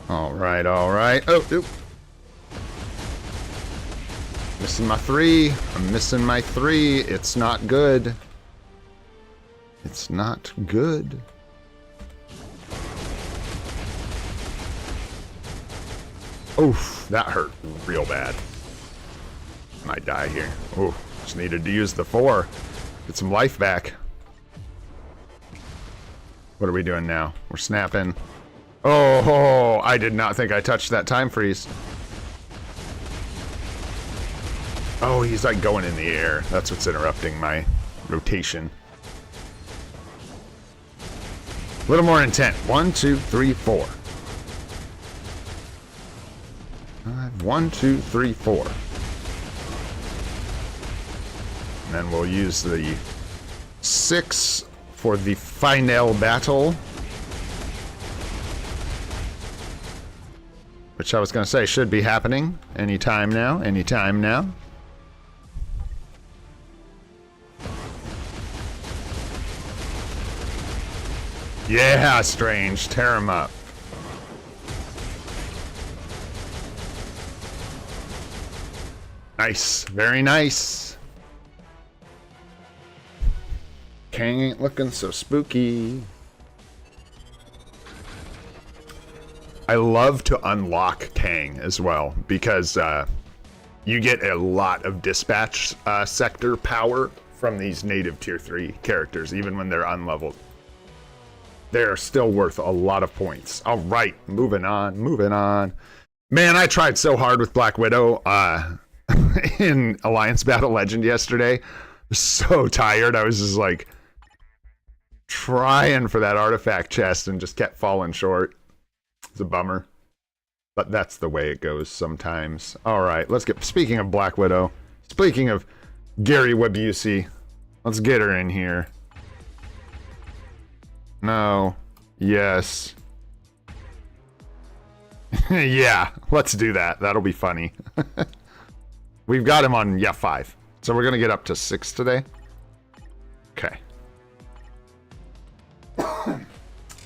Speaker 1: All right, all right. Oh, oop. Missing my 3. I'm missing my 3. It's not good. It's not good. Oof, that hurt real bad. Might die here. Oh, just needed to use the 4. Get some life back. What are we doing now? We're snapping. Oh, I did not think I touched that time freeze. Oh, he's like going in the air. That's what's interrupting my rotation. A little more intent. 1, 2, 3, 4. 1, 2, 3, 4. And then we'll use the 6 for the final battle. Which I was going to say should be happening anytime now, anytime now. Yeah, Strange. Tear him up. Nice. Very nice. Kang ain't looking so spooky. I love to unlock Kang as well, because you get a lot of dispatch sector power from these native tier 3 characters, even when they're unleveled. They're still worth a lot of points. All right, moving on. Man, I tried so hard with Black Widow in Alliance Battle Legend yesterday. I was so tired. I was just like trying for that artifact chest and just kept falling short. It's a bummer. But that's the way it goes sometimes. All right, let's get... Speaking of Black Widow, speaking of Gary Webusey, let's get her in here. No. Yes. Yeah, let's do that. That'll be funny. We've got him on, 5. So we're going to get up to 6 today. Okay.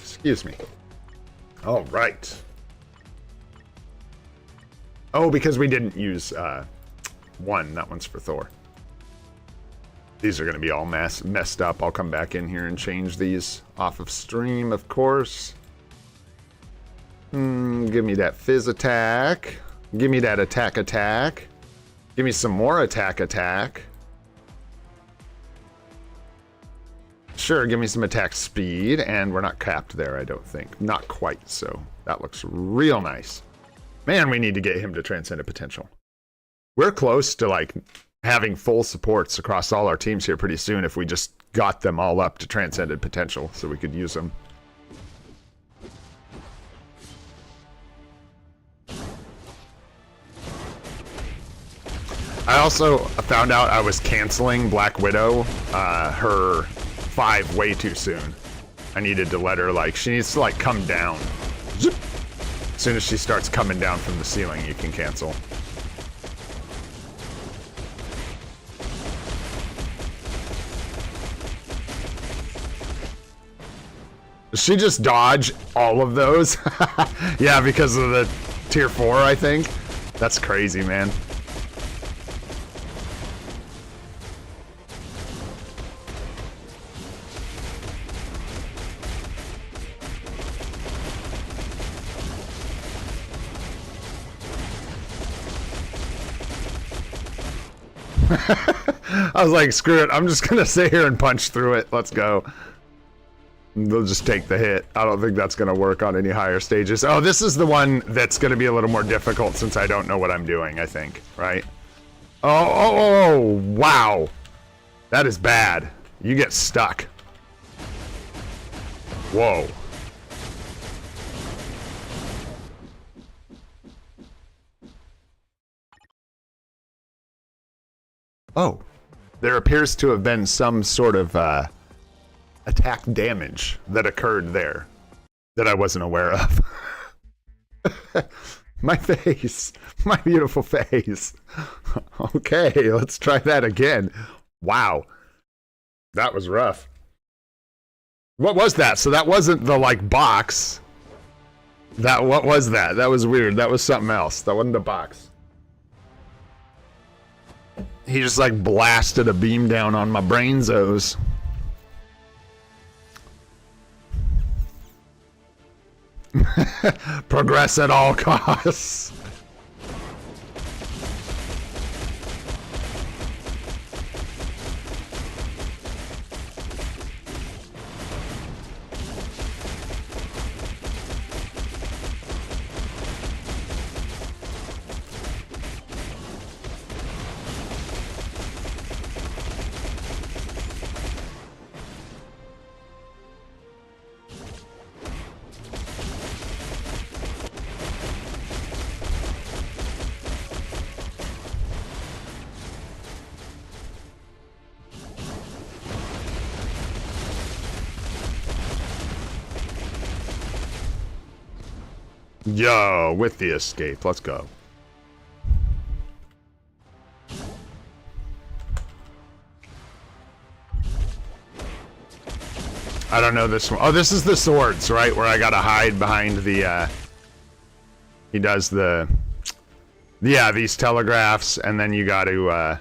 Speaker 1: Excuse me. All right. Oh, because we didn't use 1. That one's for Thor. These are going to be all messed up. I'll come back in here and change these off of stream, of course. Give me that fizz attack. Give me that attack. Give me some more attack. Sure, give me some attack speed, and we're not capped there, I don't think. Not quite, so that looks real nice. Man, we need to get him to Transcendent Potential. We're close to, like, having full supports across all our teams here pretty soon if we just got them all up to Transcendent Potential so we could use them. I also found out I was canceling Black Widow, her 5 way too soon. I needed to let her, like, she needs to, like, come down. As soon as she starts coming down from the ceiling, you can cancel. Does she just dodge all of those? Yeah, because of the tier 4, I think. That's crazy, man. I was like, screw it. I'm just going to sit here and punch through it. Let's go. They'll just take the hit. I don't think that's going to work on any higher stages. Oh, this is the one that's going to be a little more difficult since I don't know what I'm doing, I think. Right? Oh, wow. That is bad. You get stuck. Whoa. Oh. There appears to have been some sort of attack damage that occurred there that I wasn't aware of. My face. My beautiful face. Okay, let's try that again. Wow. That was rough. What was that? So that wasn't the, like, box. What was that? That was weird. That was something else. That wasn't a box. He just, like, blasted a beam down on my brainzos. Progress at all costs. Yo, with the escape. Let's go. I don't know this one. Oh, this is the swords, right? Where I gotta hide behind the, he does the... Yeah, these telegraphs, and then you gotta,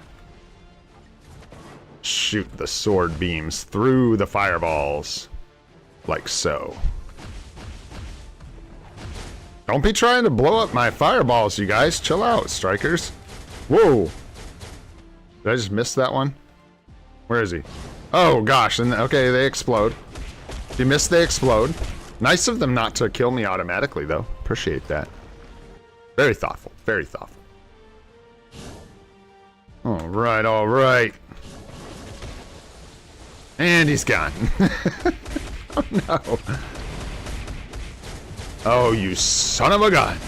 Speaker 1: shoot the sword beams through the fireballs. Like so. Don't be trying to blow up my fireballs, you guys. Chill out, strikers. Whoa. Did I just miss that one? Where is he? Oh, gosh. And okay, they explode. If you miss, they explode. Nice of them not to kill me automatically, though. Appreciate that. Very thoughtful. Very thoughtful. All right, all right. And he's gone. Oh, no. Oh, you son of a gun.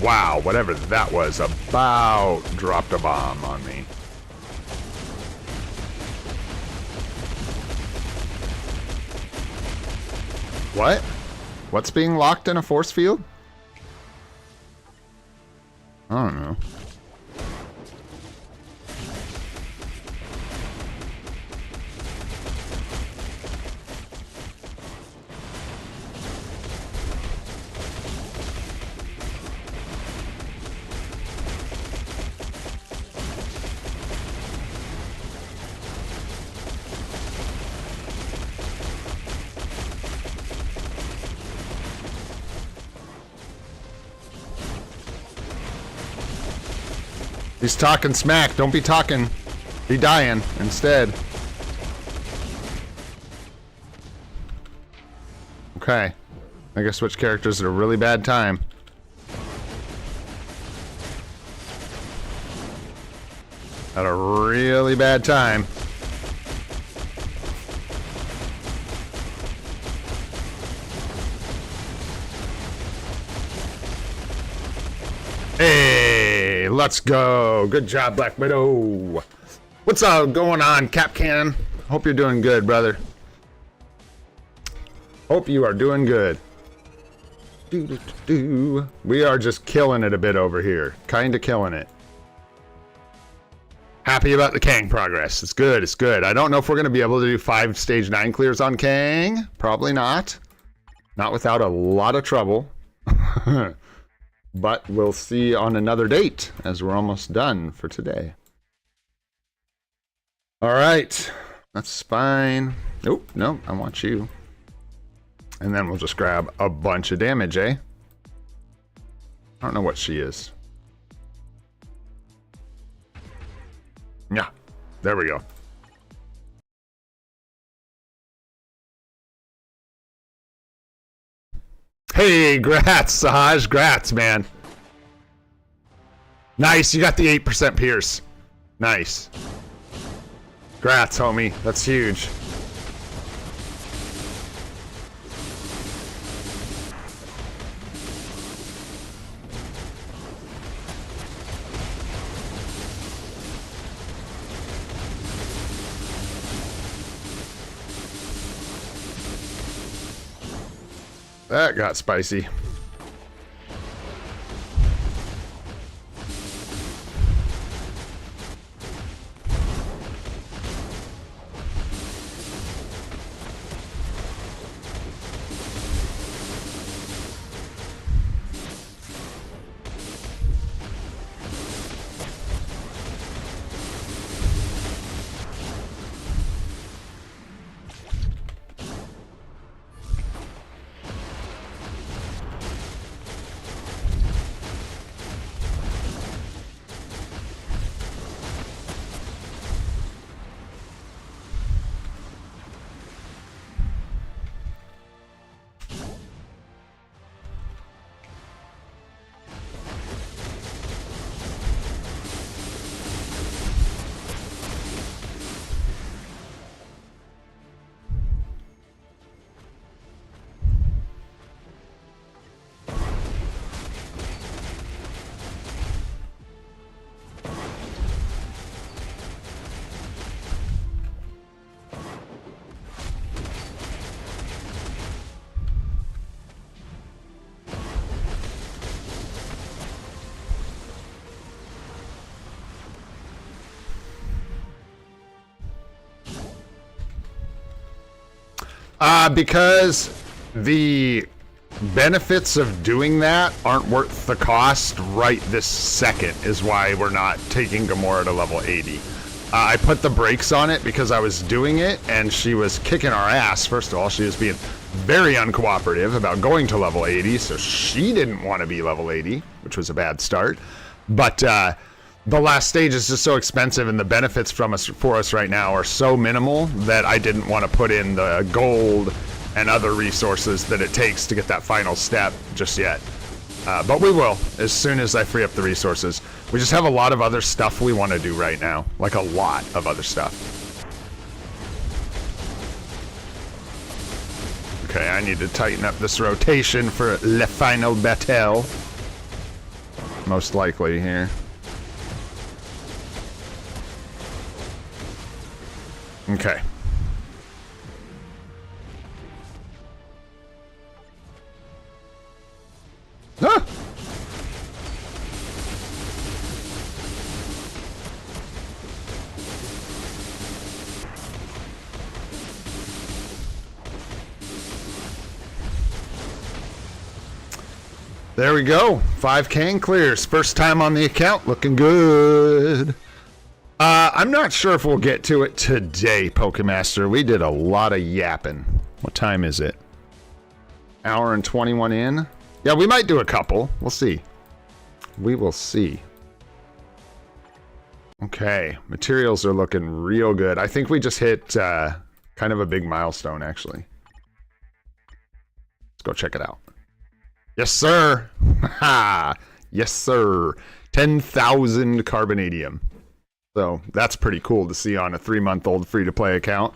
Speaker 1: Wow, whatever that was about dropped a bomb on me. What? What's being locked in a force field? I don't know. He's talking smack. Don't be talking. Be dying instead. Okay. I guess switch characters at a really bad time. At a really bad time. Hey, let's go. Good job, Black Widow. What's going on, Cap Cannon? Hope you're doing good, brother. Hope you are doing good. We are just killing it a bit over here. Kinda killing it. Happy about the Kang progress. It's good, it's good. I don't know if we're gonna be able to do 5 stage 9 clears on Kang. Probably not. Not without a lot of trouble. But we'll see on another date, as we're almost done for today. Alright. That's fine. Nope, nope, I want you. And then we'll just grab a bunch of damage, eh? I don't know what she is. Yeah, there we go. Hey, grats, Sahaj. Grats, man. Nice, you got the 8% pierce. Nice. Grats, homie. That's huge. That got spicy. Because the benefits of doing that aren't worth the cost right this second is why we're not taking Gamora to level 80. I put the brakes on it because I was doing it and she was kicking our ass. First of all, she was being very uncooperative about going to level 80, so she didn't want to be level 80, which was a bad start. But the last stage is just so expensive and the benefits for us right now are so minimal that I didn't want to put in the gold and other resources that it takes to get that final step just yet. But we will, as soon as I free up the resources. We just have a lot of other stuff we want to do right now. Like a lot of other stuff. Okay, I need to tighten up this rotation for Le Final Battle. Most likely here. Okay. Ah! There we go. 5 can clears. First time on the account. Looking good. I'm not sure if we'll get to it today, Pokemaster. We did a lot of yapping. What time is it? Hour and 21 in. Yeah, we might do a couple. We'll see. We will see. Okay. Materials are looking real good. I think we just hit kind of a big milestone, actually. Let's go check it out. Yes, sir. Yes, sir. 10,000 carbonadium. So that's pretty cool to see on a 3-month-old free-to-play account.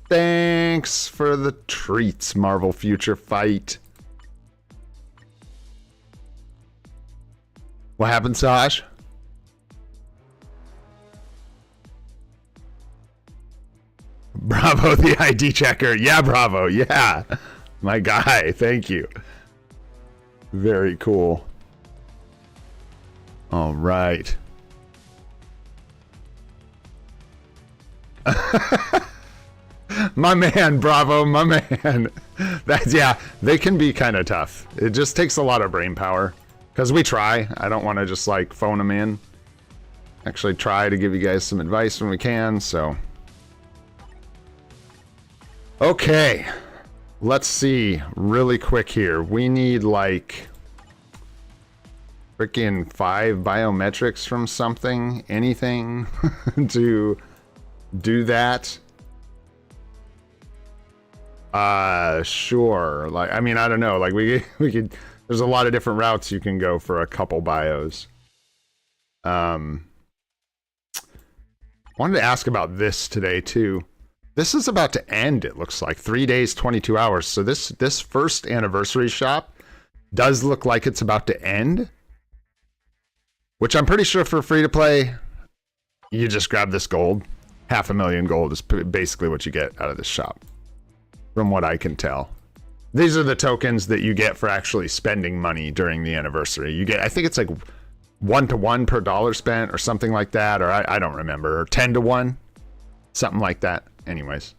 Speaker 1: Thanks for the treats, Marvel Future Fight. What happened, Saj? Bravo, the ID checker. Yeah, Bravo. Yeah. My guy. Thank you. Very cool. All right. My man, Bravo, my man. That's, yeah, they can be kind of tough. It just takes a lot of brain power. Because we try. I don't want to just like phone them in. Actually try to give you guys some advice when we can, so. Okay. Let's see really quick here. We need like freaking 5 biometrics from something, anything to do that. Sure. Like, I mean, I don't know. Like we could, there's a lot of different routes you can go for a couple bios. Wanted to ask about this today too. This is about to end, it looks like. 3 days, 22 hours. So this first anniversary shop does look like it's about to end. Which I'm pretty sure for free to play, you just grab this gold. 500,000 gold is basically what you get out of this shop. From what I can tell. These are the tokens that you get for actually spending money during the anniversary. You get, I think it's like 1-to-1 per dollar spent or something like that. Or I don't remember. Or 10-to-1. Something like that. Anyways.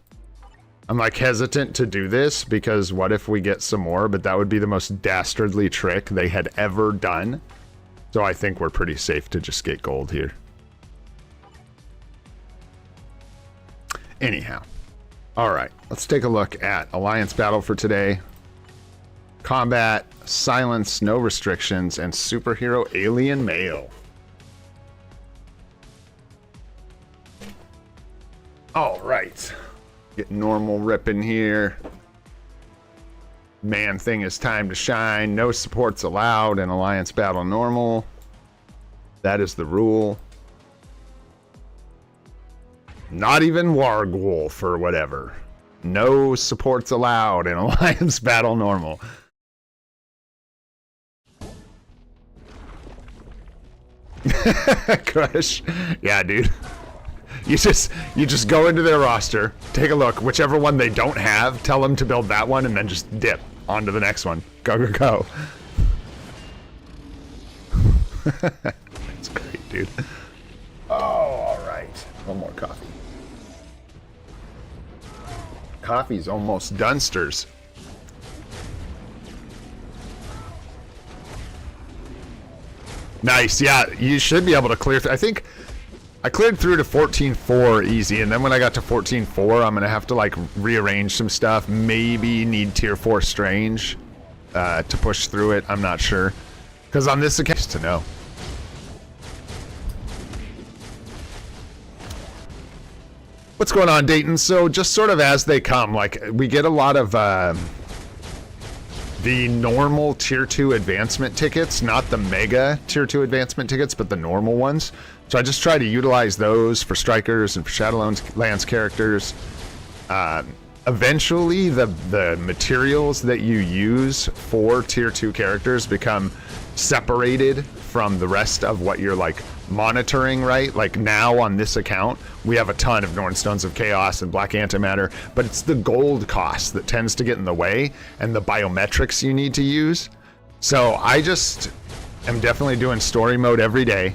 Speaker 1: I'm like hesitant to do this because what if we get some more? But that would be the most dastardly trick they had ever done. So I think we're pretty safe to just get gold here. Anyhow. Alright, let's take a look at Alliance Battle for today. Combat, Silence, No Restrictions, and Superhero Alien Mail. Alright. Get normal ripping here. Man thing is time to shine. No supports allowed in Alliance Battle Normal. That is the rule. Not even Wargwolf or whatever. No supports allowed in Alliance Battle Normal. Crush. Yeah, dude. You just go into their roster, take a look, whichever one they don't have, tell them to build that one, and then just dip onto the next one. Go, go, go. That's great, dude. Oh, all right. One more coffee. Coffee's almost Dunsters. Nice. Yeah, you should be able to clear. I think I cleared through to 14.4 easy, and then when I got to 14.4, I'm gonna have to like rearrange some stuff. Maybe need tier 4 strange to push through it. I'm not sure, because on this account, just to know. What's going on, Dayton? So just sort of as they come, like we get a lot of the normal tier 2 advancement tickets, not the mega tier 2 advancement tickets, but the normal ones. So I just try to utilize those for strikers and for Shadowlands characters. Eventually, the materials that you use for tier 2 characters become separated from the rest of what you're like monitoring, right? Like now on this account, we have a ton of Norn Stones of Chaos and Black Antimatter, but it's the gold cost that tends to get in the way and the biometrics you need to use. So I just am definitely doing story mode every day.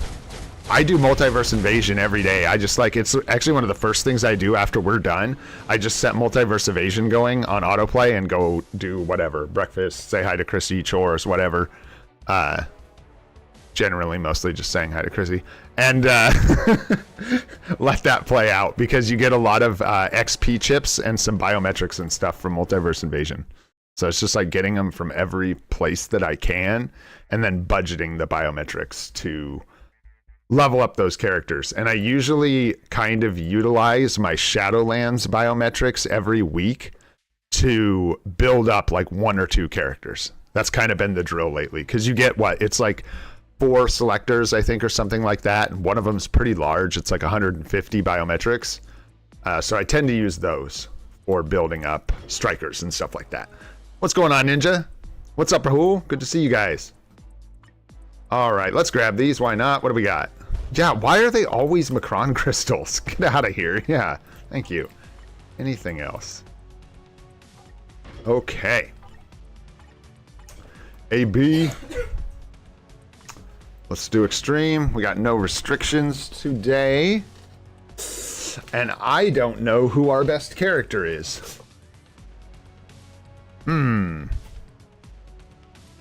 Speaker 1: I do Multiverse Invasion every day. I just like, it's actually one of the first things I do after we're done. I just set Multiverse Evasion going on autoplay and go do whatever, breakfast, say hi to Chrissy, chores, whatever. Generally mostly just saying hi to Chrissy, and let that play out, because you get a lot of XP chips and some biometrics and stuff from Multiverse Invasion. So it's just like getting them from every place that I can and then budgeting the biometrics to level up those characters. And I usually kind of utilize my Shadowlands biometrics every week to build up like 1 or 2 characters. That's kind of been the drill lately, because you get what? It's like 4 selectors, I think, or something like that. And one of them's pretty large. It's like 150 biometrics. So I tend to use those for building up strikers and stuff like that. What's going on, Ninja? What's up, Rahul? Good to see you guys. All right, let's grab these. Why not? What do we got? Yeah, why are they always Macron crystals? Get out of here. Yeah, thank you. Anything else? Okay. AB. Let's do extreme. We got no restrictions today. And I don't know who our best character is.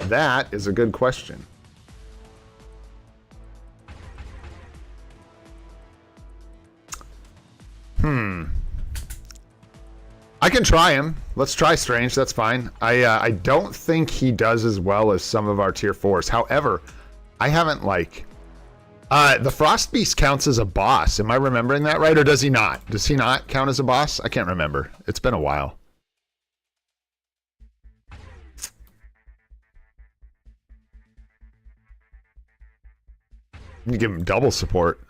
Speaker 1: That is a good question. I can try him. Let's try Strange. That's fine. I don't think he does as well as some of our tier 4s. However, I haven't like... the Frost Beast counts as a boss. Am I remembering that right? Or does he not? Does he not count as a boss? I can't remember. It's been a while. You give him double support.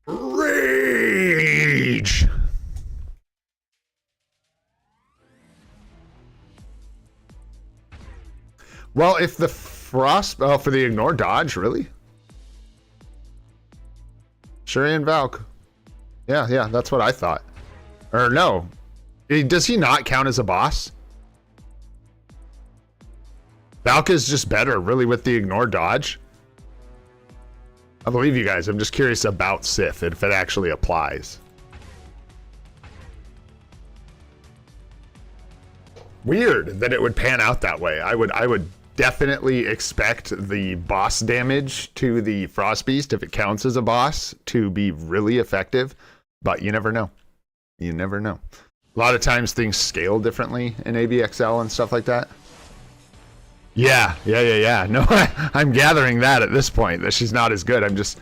Speaker 1: Rage! Well, if the Frost... Oh, for the ignore dodge, really? Shuri and Valk. Yeah, that's what I thought. Or no. Does he not count as a boss? Valk is just better, really, with the ignore dodge. I believe you guys. I'm just curious about Sif, if it actually applies. Weird that it would pan out that way. I would definitely expect the boss damage to the Frost Beast, if it counts as a boss, to be really effective, but you never know. You never know. A lot of times things scale differently in ABXL and stuff like that. Yeah. No, I'm gathering that at this point, that she's not as good. I'm just,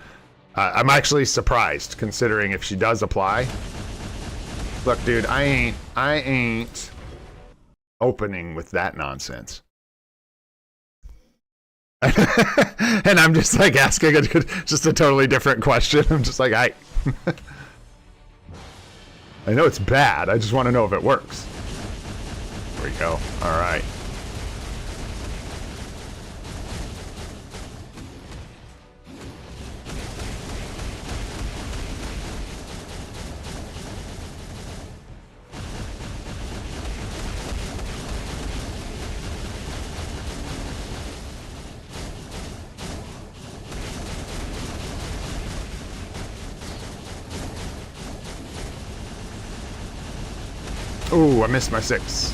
Speaker 1: I'm actually surprised, considering if she does apply. Look, dude, I ain't opening with that nonsense. And I'm just like asking just a totally different question. I'm just like, I know it's bad. I just want to know if it works. There we go. All right. Ooh, I missed my 6.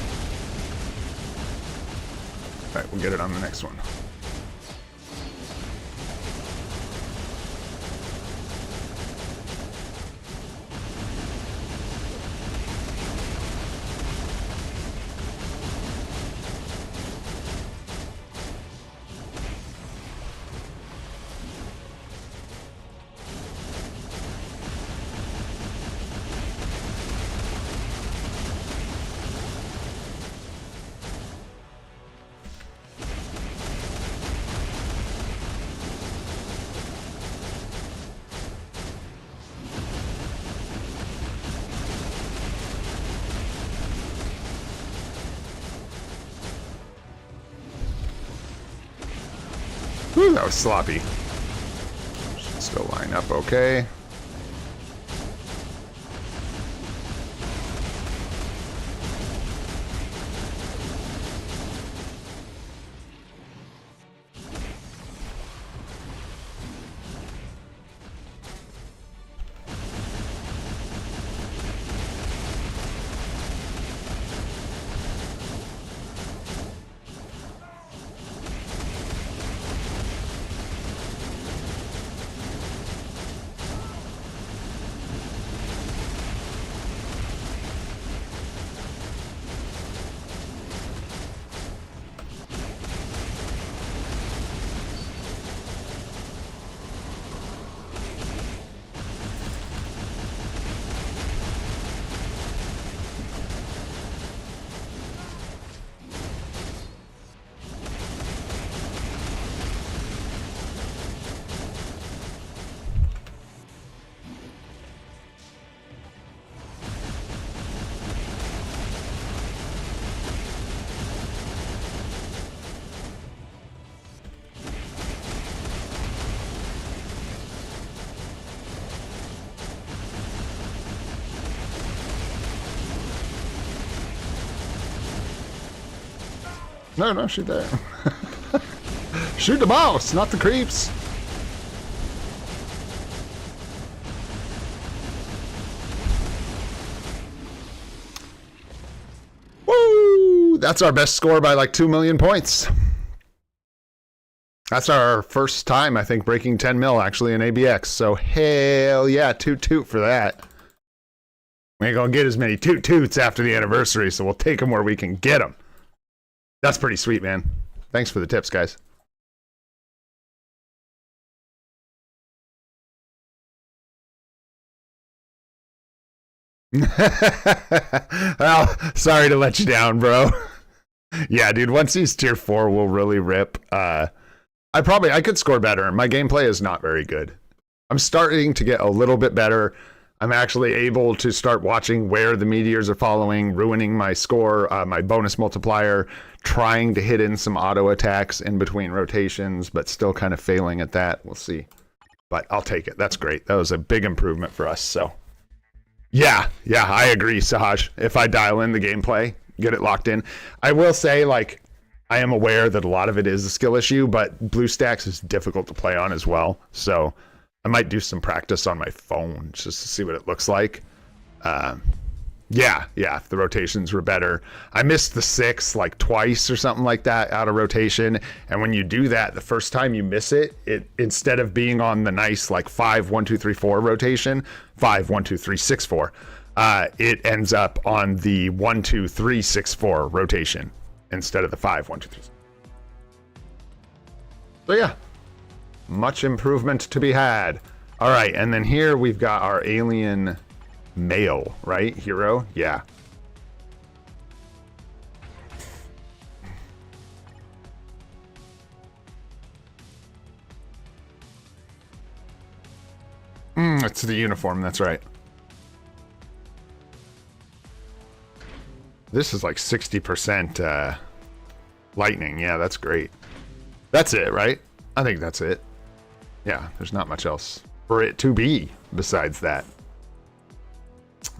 Speaker 1: Alright, we'll get it on the next one. Whew, that was sloppy. Should still line up okay. No, shoot that. Shoot the mouse, not the creeps. Woo! That's our best score by like 2 million points. That's our first time, I think, breaking 10 mil actually in ABX. So hell yeah, toot for that. We ain't gonna get as many toots after the anniversary, so we'll take them where we can get them. That's pretty sweet, man. Thanks for the tips, guys. Well, sorry to let you down, bro. Yeah, dude, once he's tier 4, we'll really rip. I could score better. My gameplay is not very good. I'm starting to get a little bit better. I'm actually able to start watching where the meteors are following, ruining my score, my bonus multiplier, trying to hit in some auto attacks in between rotations, but still kind of failing at that. We'll see. But I'll take it. That's great. That was a big improvement for us. So, yeah, I agree, Sahaj. If I dial in the gameplay, get it locked in. I will say, like, I am aware that a lot of it is a skill issue, but BlueStacks is difficult to play on as well. So I might do some practice on my phone just to see what it looks like. Yeah, if the rotations were better. I missed the 6 like twice or something like that out of rotation. And when you do that, the first time you miss it, instead of being on the nice like 5, 1, 2, 3, 4 rotation, 5, 1, 2, 3, 6, 4, it ends up on the 1, 2, 3, 6, 4 rotation instead of the 5, 1, 2, 3. So yeah. Much improvement to be had. All right, and then here we've got our alien male, right? Hero? Yeah. It's the uniform, that's right. This is like 60% lightning. Yeah, that's great. That's it, right? I think that's it. Yeah, there's not much else for it to be besides that.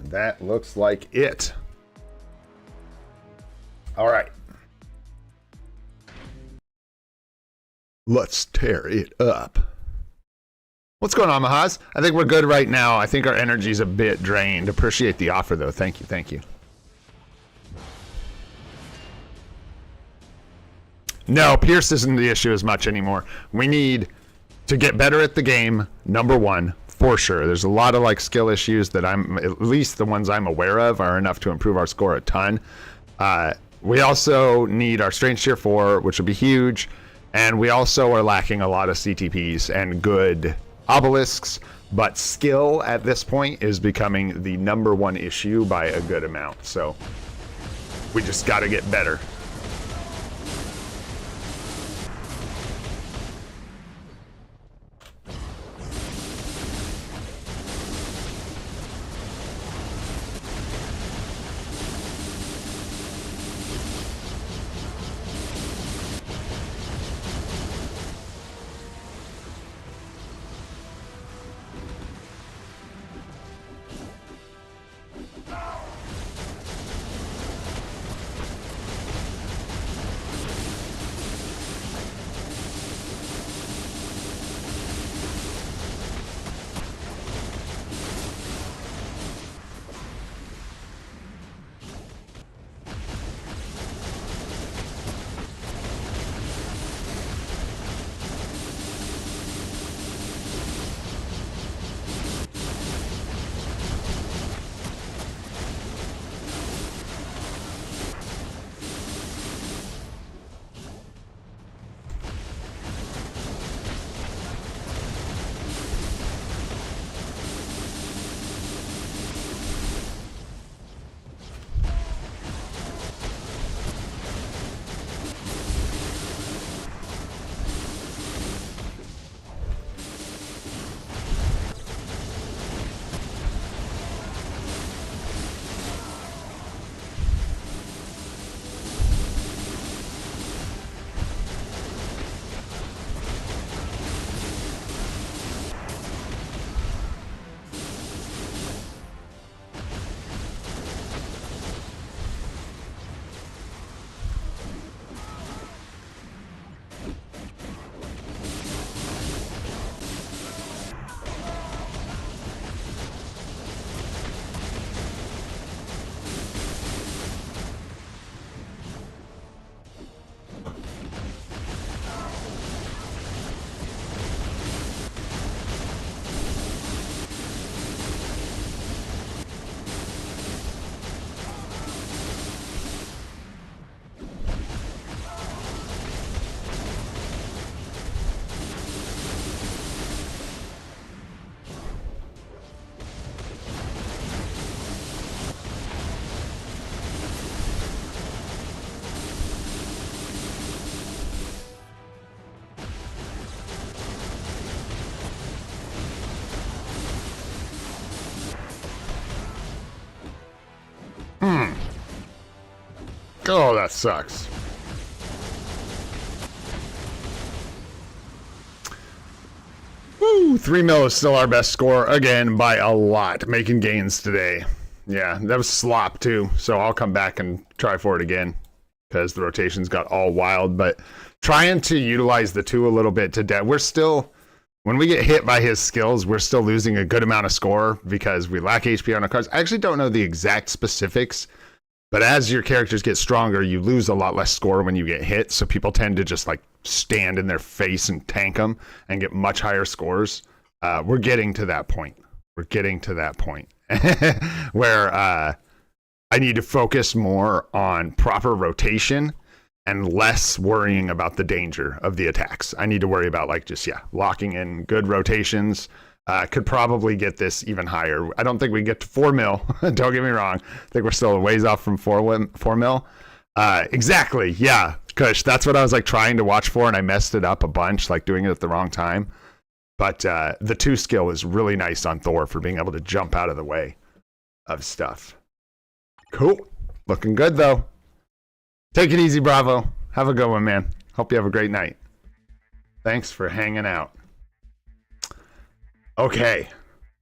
Speaker 1: That looks like it. All right. Let's tear it up. What's going on, Mahaz? I think we're good right now. I think our energy's a bit drained. Appreciate the offer, though. Thank you. No, Pierce isn't the issue as much anymore. We need to get better at the game, number one, for sure. There's a lot of like skill issues that at least the ones I'm aware of are enough to improve our score a ton. We also need our Strange Tier 4, which will be huge. And we also are lacking a lot of CTPs and good obelisks. But skill at this point is becoming the number one issue by a good amount. So we just got to get better. Oh, that sucks. Woo! 3 mil is still our best score, again, by a lot. Making gains today. Yeah, that was slop, too. So I'll come back and try for it again. Because the rotations got all wild. But trying to utilize the 2 a little bit to death. We're still... When we get hit by his skills, we're still losing a good amount of score because we lack HP on our cards. I actually don't know the exact specifics, but as your characters get stronger, you lose a lot less score when you get hit. So people tend to just like stand in their face and tank them and get much higher scores. We're getting to that point. We're getting to that point where I need to focus more on proper rotation and less worrying about the danger of the attacks. I need to worry about like just, locking in good rotations. Could probably get this even higher. I don't think we get to 4 mil. Don't get me wrong. I think we're still a ways off from 4 mil. Exactly, yeah, Kush. That's what I was like trying to watch for, and I messed it up a bunch, like doing it at the wrong time. But the 2 skill is really nice on Thor for being able to jump out of the way of stuff. Cool. Looking good, though. Take it easy, Bravo. Have a good one, man. Hope you have a great night. Thanks for hanging out. Okay.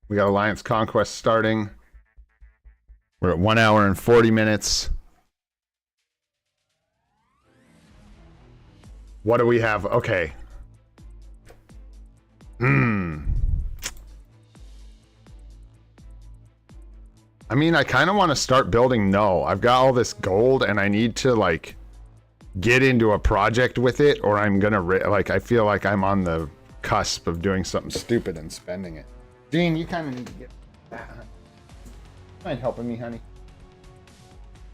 Speaker 1: We got Alliance Conquest starting. We're at 1 hour and 40 minutes. What do we have? Okay. I mean, I kind of want to start building Null. I've got all this gold, and I need to, like, get into a project with it, or I'm gonna, like, I feel like I'm on the cusp of doing something stupid and spending it. Gene, you kind of need to get that, honey. Mind helping me, honey?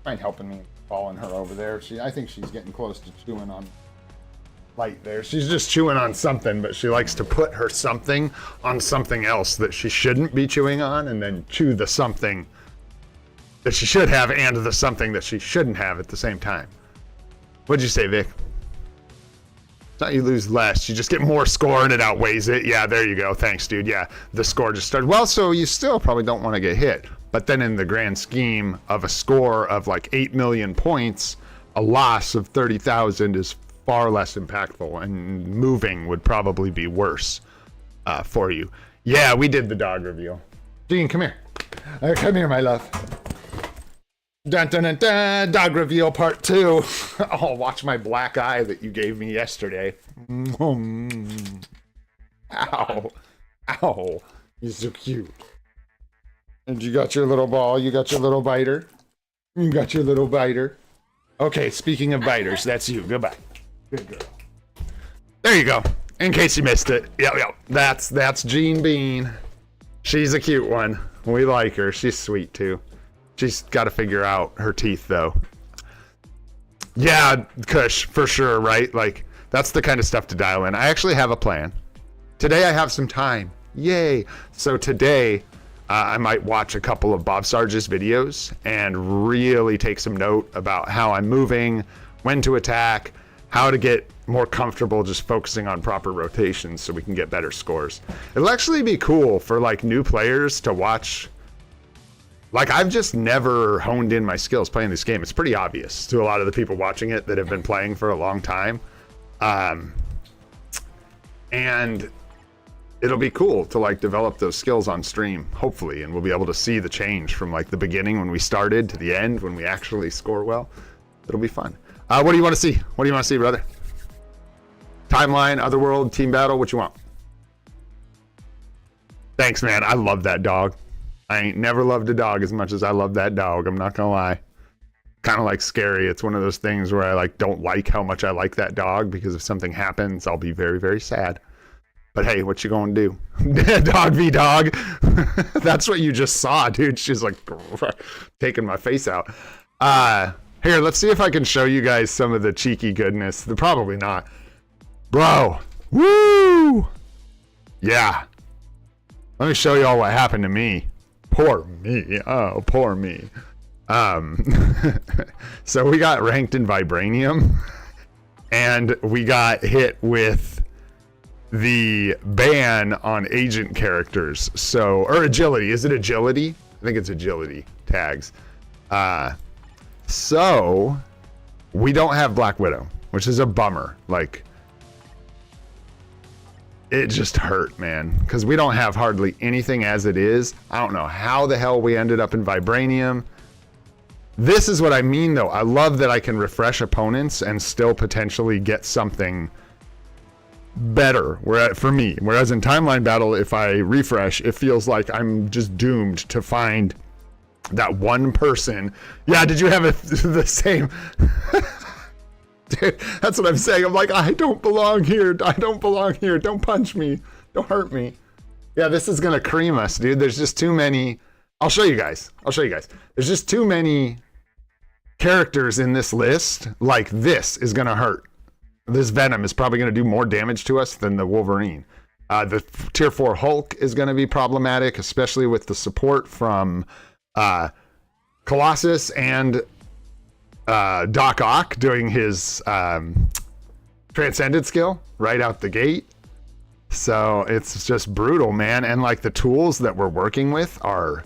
Speaker 1: Mind helping me following her over there? I think she's getting close to chewing on light there. She's just chewing on something, but she likes to put her something on something else that she shouldn't be chewing on, and then chew the something that she should have and the something that she shouldn't have at the same time. What'd you say, Vic? It's not you lose less, you just get more score and it outweighs it. Yeah, there you go. Thanks, dude. Yeah, the score just started. Well, so you still probably don't want to get hit. But then in the grand scheme of a score of like 8 million points, a loss of 30,000 is far less impactful, and moving would probably be worse for you. Yeah, we did the dog reveal. Dean, come here. Come here, my love. Dun, dun, dun, dun, dog reveal part 2. Oh, watch my black eye that you gave me yesterday. Ow. Ow. You're so cute. And you got your little ball. You got your little biter. You got your little biter. Okay, speaking of biters, that's you. Goodbye. Good girl. There you go. In case you missed it. Yep. That's Jean Bean. She's a cute one. We like her. She's sweet, too. She's got to figure out her teeth, though. Yeah, Kush, for sure, right? Like, that's the kind of stuff to dial in. I actually have a plan. Today I have some time. Yay. So today, I might watch a couple of Bob Sarge's videos and really take some note about how I'm moving, when to attack, how to get more comfortable just focusing on proper rotations so we can get better scores. It'll actually be cool for, like, new players to watch. Like, I've just never honed in my skills playing this game. It's pretty obvious to a lot of the people watching it that have been playing for a long time. And it'll be cool to, like, develop those skills on stream, hopefully, and we'll be able to see the change from, like, the beginning when we started to the end when we actually score well. It'll be fun. What do you want to see? What do you want to see, brother? Timeline, Otherworld, Team Battle, what you want? Thanks, man. I love that dog. I ain't never loved a dog as much as I love that dog. I'm not gonna lie. Kind of like Scary. It's one of those things where I like don't like how much I like that dog, because if something happens, I'll be very, very sad. But hey, what you gonna do? Dog v dog. That's what you just saw, dude. She's like taking my face out. Here, let's see if I can show you guys some of the cheeky goodness. Probably not. Bro. Woo! Yeah. Let me show you all what happened to me. Poor me. Oh, poor me. So we got ranked in Vibranium, and we got hit with the ban on agent characters. So, or agility. Is it agility? I think it's agility tags. So We don't have Black Widow, which is a bummer. Like, it just hurt, man, because we don't have hardly anything as it is. I don't know how the hell we ended up in Vibranium. This is what I mean, though. I love that I can refresh opponents and still potentially get something better for me. Whereas in Timeline Battle, if I refresh, it feels like I'm just doomed to find that one person. Yeah, did you have the same? Dude, that's what I'm saying. I'm like, I don't belong here. I don't belong here. Don't punch me. Don't hurt me. Yeah, this is going to cream us, dude. There's just too many. I'll show you guys. There's just too many characters in this list. Like, this is going to hurt. This Venom is probably going to do more damage to us than the Wolverine. The Tier 4 Hulk is going to be problematic, especially with the support from Colossus and Doc Ock doing his Transcended skill right out the gate. So it's just brutal, man. And like the tools that we're working with are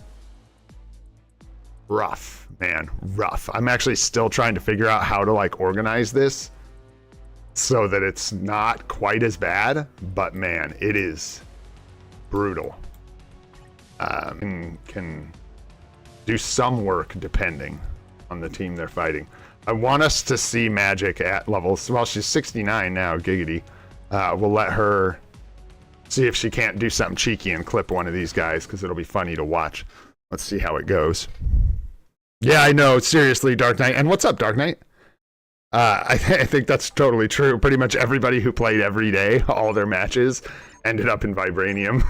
Speaker 1: rough, man, rough. I'm actually still trying to figure out how to like organize this so that it's not quite as bad, but man, it is brutal. Can do some work depending on the team they're fighting. I want us to see Magik at levels. Well, she's 69 now, giggity. We'll let her see if she can't do something cheeky and clip one of these guys, because it'll be funny to watch. Let's see how it goes. Yeah, I know. Seriously, Dark Knight. And what's up, Dark Knight? I think that's totally true. Pretty much everybody who played every day, all their matches, ended up in Vibranium.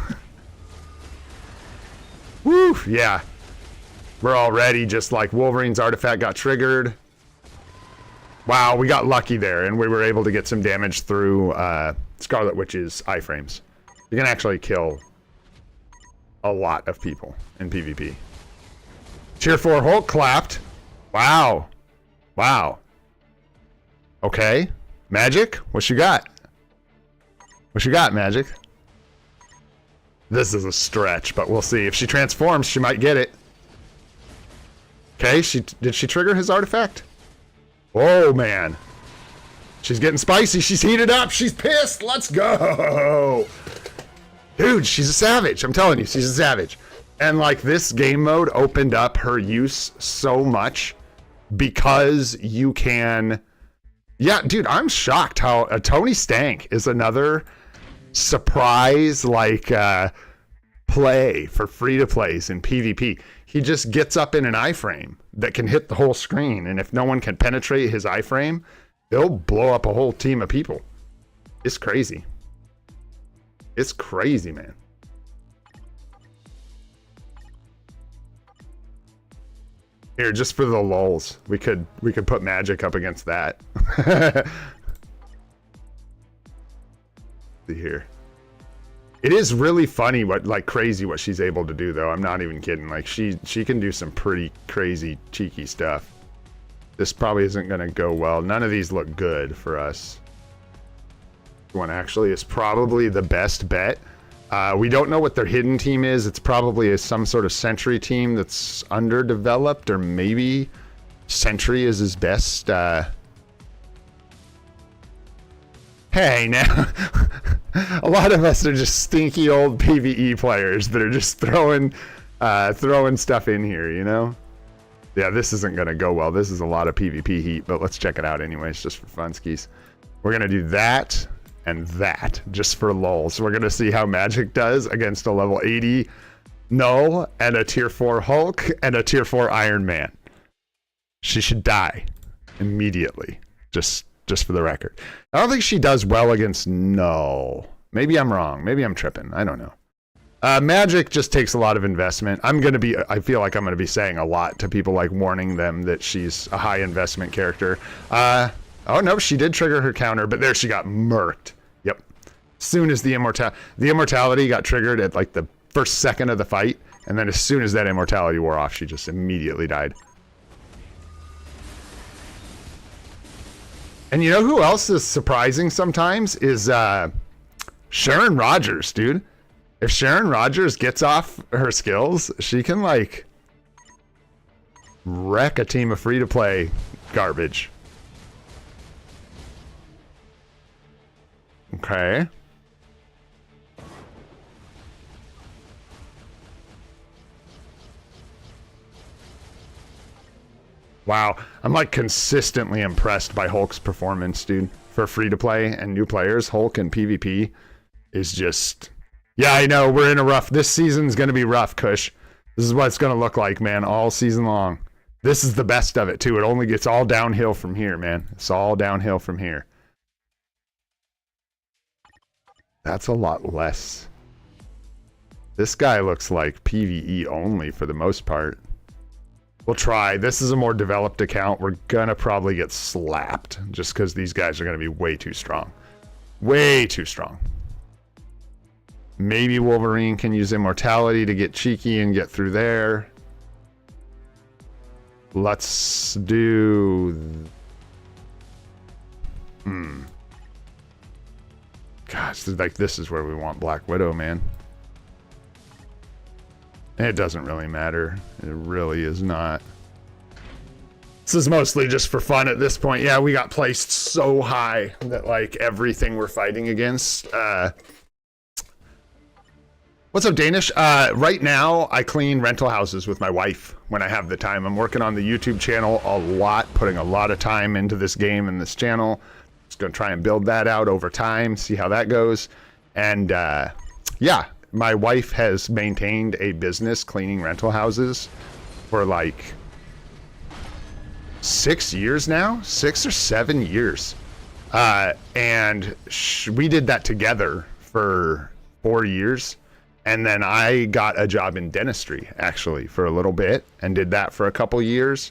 Speaker 1: Woo, yeah. We're already just like Wolverine's artifact got triggered. Wow, we got lucky there, and we were able to get some damage through Scarlet Witch's iframes. You can actually kill a lot of people in PvP. Tier 4 Hulk clapped. Wow. Wow. Okay. Magik, what you got? What you got, Magik? This is a stretch, but we'll see. If she transforms, she might get it. Okay, did she trigger his artifact? Oh, man. She's getting spicy. She's heated up. She's pissed. Let's go. Dude, she's a savage. I'm telling you, she's a savage. And like this game mode opened up her use so much because you can... Yeah, dude, I'm shocked how Tony Stank is another surprise like play for free-to-plays in PvP. He just gets up in an iframe that can hit the whole screen, and if no one can penetrate his iframe, they'll blow up a whole team of people. It's crazy. It's crazy, man. Here, just for the lulz, we could put Magik up against that. See here. It is really funny crazy what she's able to do, though. I'm not even kidding. Like she can do some pretty crazy cheeky stuff. This probably isn't gonna go well. None of these look good for us. This one actually is probably the best bet. We don't know what their hidden team is. It's probably some sort of Sentry team that's underdeveloped, or maybe Sentry is his best. Hey, now, a lot of us are just stinky old PvE players that are just throwing stuff in here, you know? Yeah, this isn't going to go well. This is a lot of PvP heat, but let's check it out anyways, just for funskis. We're going to do that and that, just for lulz. So we're going to see how Magik does against a level 80 Null and a Tier 4 Hulk and a Tier 4 Iron Man. She should die immediately, just for the record. I don't think she does well against Null. Maybe I'm wrong. Maybe I'm tripping. I don't know. Magik just takes a lot of investment. I feel like I'm going to be saying a lot to people, like warning them that she's a high investment character. Oh no, she did trigger her counter, but there she got murked. Yep. As soon as the immortality got triggered at like the first second of the fight, and then as soon as that immortality wore off, she just immediately died. And you know who else is surprising sometimes is Sharon Rogers, dude. If Sharon Rogers gets off her skills, she can like wreck a team of free-to-play garbage. Okay. Wow, I'm like consistently impressed by Hulk's performance, dude. For free to play and new players, Hulk and PvP is just... Yeah, I know, we're in a rough... This season's gonna be rough, Kush. This is what it's gonna look like, man, all season long. This is the best of it, too. It only gets all downhill from here, man. It's all downhill from here. That's a lot less. This guy looks like PvE only for the most part. We'll try. This is a more developed account. We're gonna probably get slapped just because these guys are gonna be way too strong. Way too strong. Maybe Wolverine can use immortality to get cheeky and get through there. Let's do... Gosh, like this is where we want Black Widow, man. It doesn't really matter. It really is not. This is mostly just for fun at this point. Yeah, we got placed so high that like everything we're fighting against. What's up, Danish? Right now, I clean rental houses with my wife when I have the time. I'm working on the YouTube channel a lot, putting a lot of time into this game and this channel. Just gonna try and build that out over time, see how that goes. And yeah. My wife has maintained a business cleaning rental houses for like 6 years now, 6 or 7 years. And we did that together for 4 years. And then I got a job in dentistry actually for a little bit and did that for a couple years.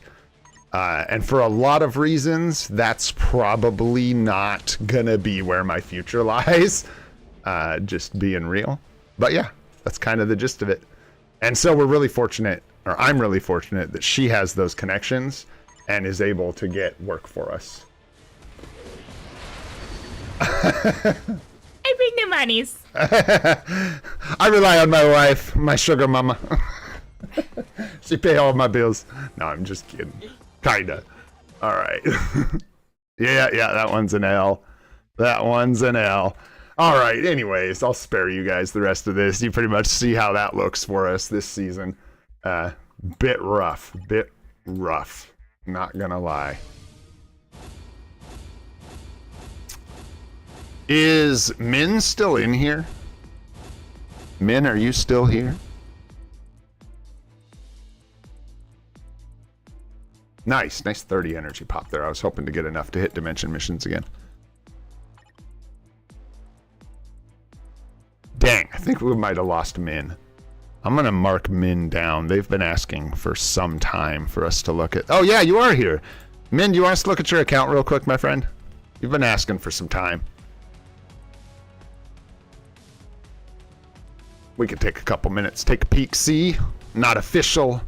Speaker 1: And for a lot of reasons, that's probably not gonna be where my future lies. Just being real. But yeah, that's kind of the gist of it. And so we're really fortunate, or I'm really fortunate, that she has those connections and is able to get work for us.
Speaker 2: I bring the monies.
Speaker 1: I rely on my wife, my sugar mama. She pay all my bills. No, I'm just kidding. Kinda. All right. Yeah, that one's an L. That one's an L. All right, anyways, I'll spare you guys the rest of this. You pretty much see how that looks for us this season. Bit rough. Not gonna lie. Is Min still in here? Min, are you still here? Nice 30 energy pop there. I was hoping to get enough to hit dimension missions again. Dang, I think we might have lost Min. I'm gonna mark Min down. They've been asking for some time for us to look at... Oh yeah, you are here. Min, do you want us to look at your account real quick, my friend? You've been asking for some time. We could take a couple minutes, take a peek, see. Not official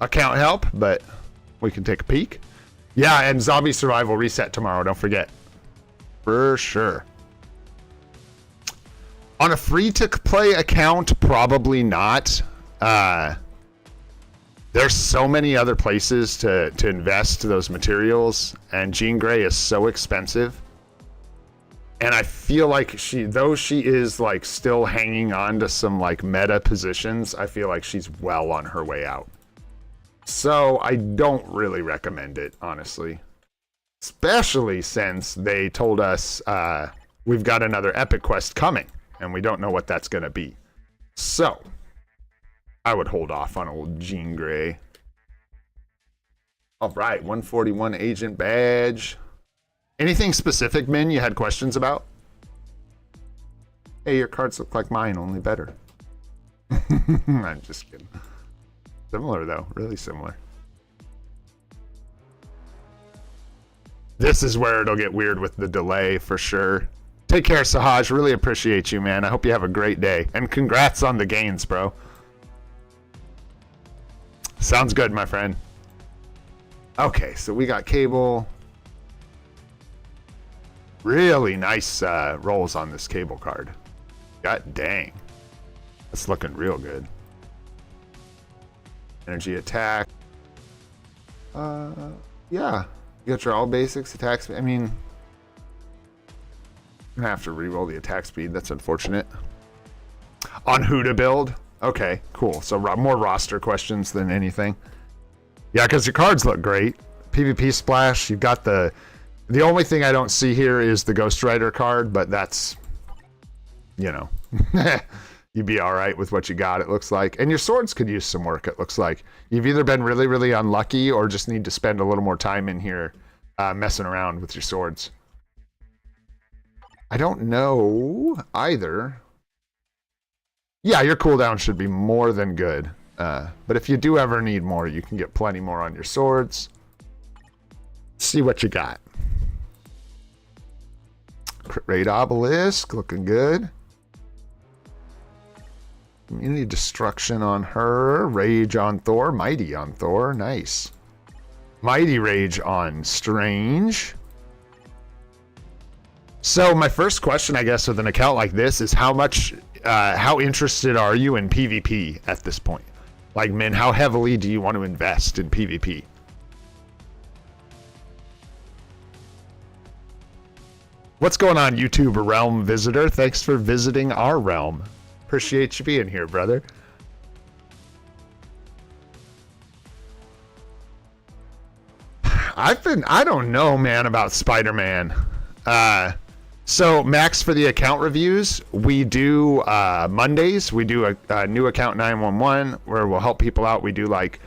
Speaker 1: account help, but we can take a peek. Yeah, and Zombie Survival reset tomorrow, don't forget. For sure. On a free-to-play account, probably not. There's so many other places to invest those materials, and Jean Grey is so expensive. And I feel like though she is like still hanging on to some like meta positions, I feel like she's well on her way out. So I don't really recommend it, honestly. Especially since they told us we've got another epic quest coming. And we don't know what that's going to be. So, I would hold off on old Jean Grey. All right, 141 agent badge. Anything specific, Min, you had questions about? Hey, your cards look like mine, only better. I'm just kidding. Similar, though. Really similar. This is where it'll get weird with the delay, for sure. Take care, Sahaj. Really appreciate you, man. I hope you have a great day. And congrats on the gains, bro. Sounds good, my friend. Okay, so we got Cable. Really nice rolls on this Cable card. God dang. That's looking real good. Energy attack. Yeah. You got your all basics attacks. I mean... I'm gonna have to reroll the attack speed. That's unfortunate. On who to build? Okay, cool. So more roster questions than anything. Yeah, because your cards look great. PvP splash. You've got the only thing I don't see here is the Ghost Rider card, but that's, you know, you'd be all right with what you got. It looks like, and your swords could use some work. It looks like you've either been really, really unlucky or just need to spend a little more time in here messing around with your swords. I don't know either. Yeah, your cooldown should be more than good. But if you do ever need more, you can get plenty more on your swords. See what you got. Crit rate obelisk, looking good. Community destruction on her. Rage on Thor. Mighty on Thor. Nice. Mighty rage on Strange. So my first question, I guess, with an account like this is how interested are you in PvP at this point? Like, Min, how heavily do you want to invest in PvP? What's going on, YouTube Realm visitor? Thanks for visiting our realm. Appreciate you being here, brother. I don't know, man, about Spider-Man. So, Max, for the account reviews, we do Mondays. We do a new account 911 where we'll help people out. We do like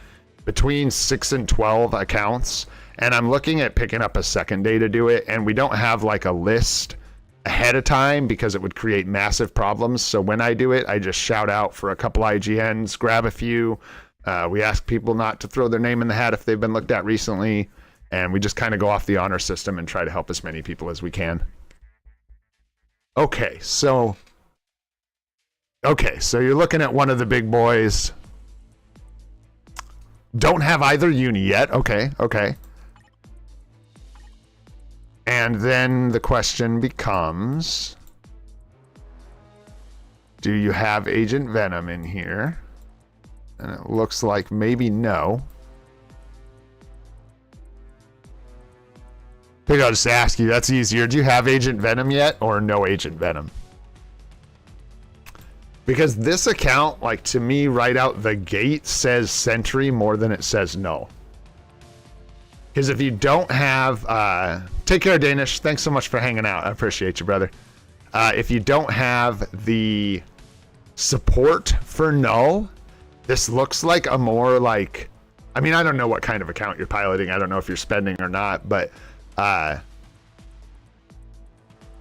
Speaker 1: between 6 and 12 accounts. And I'm looking at picking up a second day to do it. And we don't have like a list ahead of time because it would create massive problems. So when I do it, I just shout out for a couple IGNs, grab a few. We ask people not to throw their name in the hat if they've been looked at recently. And we just kind of go off the honor system and try to help as many people as we can. Okay, so you're looking at one of the big boys. Don't have either uni yet. Okay. And then the question becomes, do you have Agent Venom in here? And it looks like maybe no. I think I'll just ask you, that's easier. Do you have Agent Venom yet or no Agent Venom? Because this account, like, to me, right out the gate says Sentry more than it says no. Because if you don't have... take care, Danish. Thanks so much for hanging out. I appreciate you, brother. If you don't have the support for null, this looks like a more like... I mean, I don't know what kind of account you're piloting. I don't know if you're spending or not, but...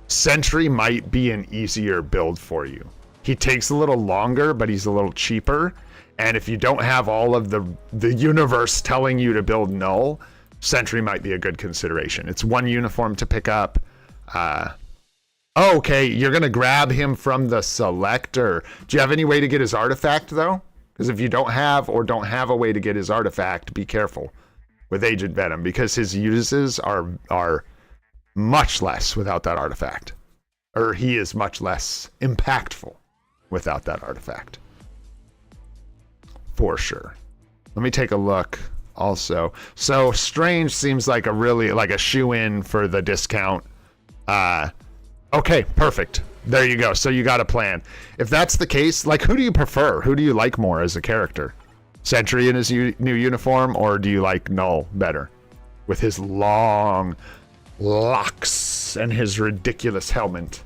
Speaker 1: Sentry might be an easier build for you. He takes a little longer, but he's a little cheaper. And if you don't have all of the universe telling you to build null, Sentry might be a good consideration. It's one uniform to pick up. Okay, you're going to grab him from the selector. Do you have any way to get his artifact, though? Because if you don't have a way to get his artifact, be careful with Agent Venom, because his uses are much less without that artifact. Or he is much less impactful without that artifact. For sure. Let me take a look also. So Strange seems like a shoe-in for the discount. Okay, perfect. There you go. So you got a plan. If that's the case, like, who do you prefer? Who do you like more as a character? Sentry in his new uniform, or do you like Null better? With his long locks and his ridiculous helmet.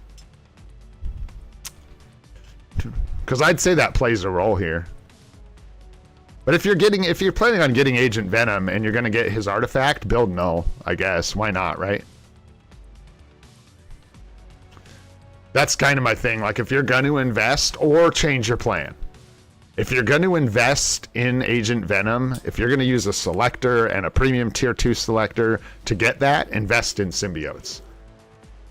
Speaker 1: Because I'd say that plays a role here. But if you're planning on getting Agent Venom and you're going to get his artifact, build Null, I guess. Why not, right? That's kind of my thing. Like, if you're going to invest, or change your plan. If you're going to invest in Agent Venom, if you're going to use a selector and a premium tier 2 selector to get that, invest in symbiotes.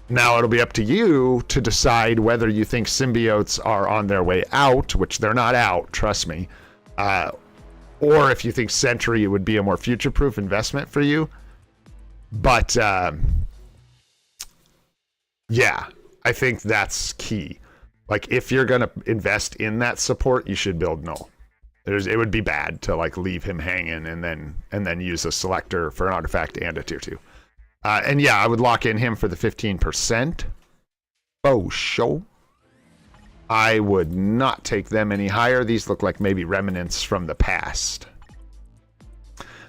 Speaker 1: Now it'll be up to you to decide whether you think symbiotes are on their way out, which they're not out, trust me, or if you think Sentry would be a more future-proof investment for you. But yeah, I think that's key. Like, if you're going to invest in that support, you should build Null. It would be bad to, like, leave him hanging and then use a selector for an artifact and a tier 2. And yeah, I would lock in him for the 15%. Oh, sure. I would not take them any higher. These look like maybe remnants from the past.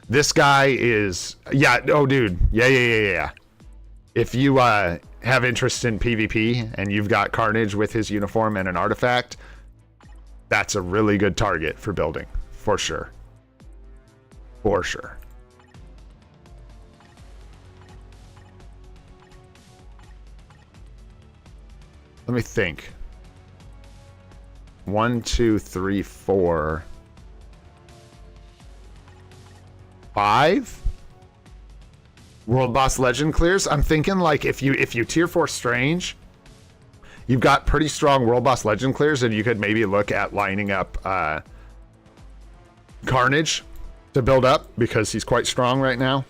Speaker 1: This guy is... Yeah, oh, dude. Yeah. If you have interest in PvP and you've got Carnage with his uniform and an artifact, that's a really good target for building. For sure. For sure. Let me think. 1, 2, 3, 4, 5 World Boss Legend clears. I'm thinking like if you tier 4 Strange, you've got pretty strong World Boss Legend clears, and you could maybe look at lining up Carnage to build up because he's quite strong right now,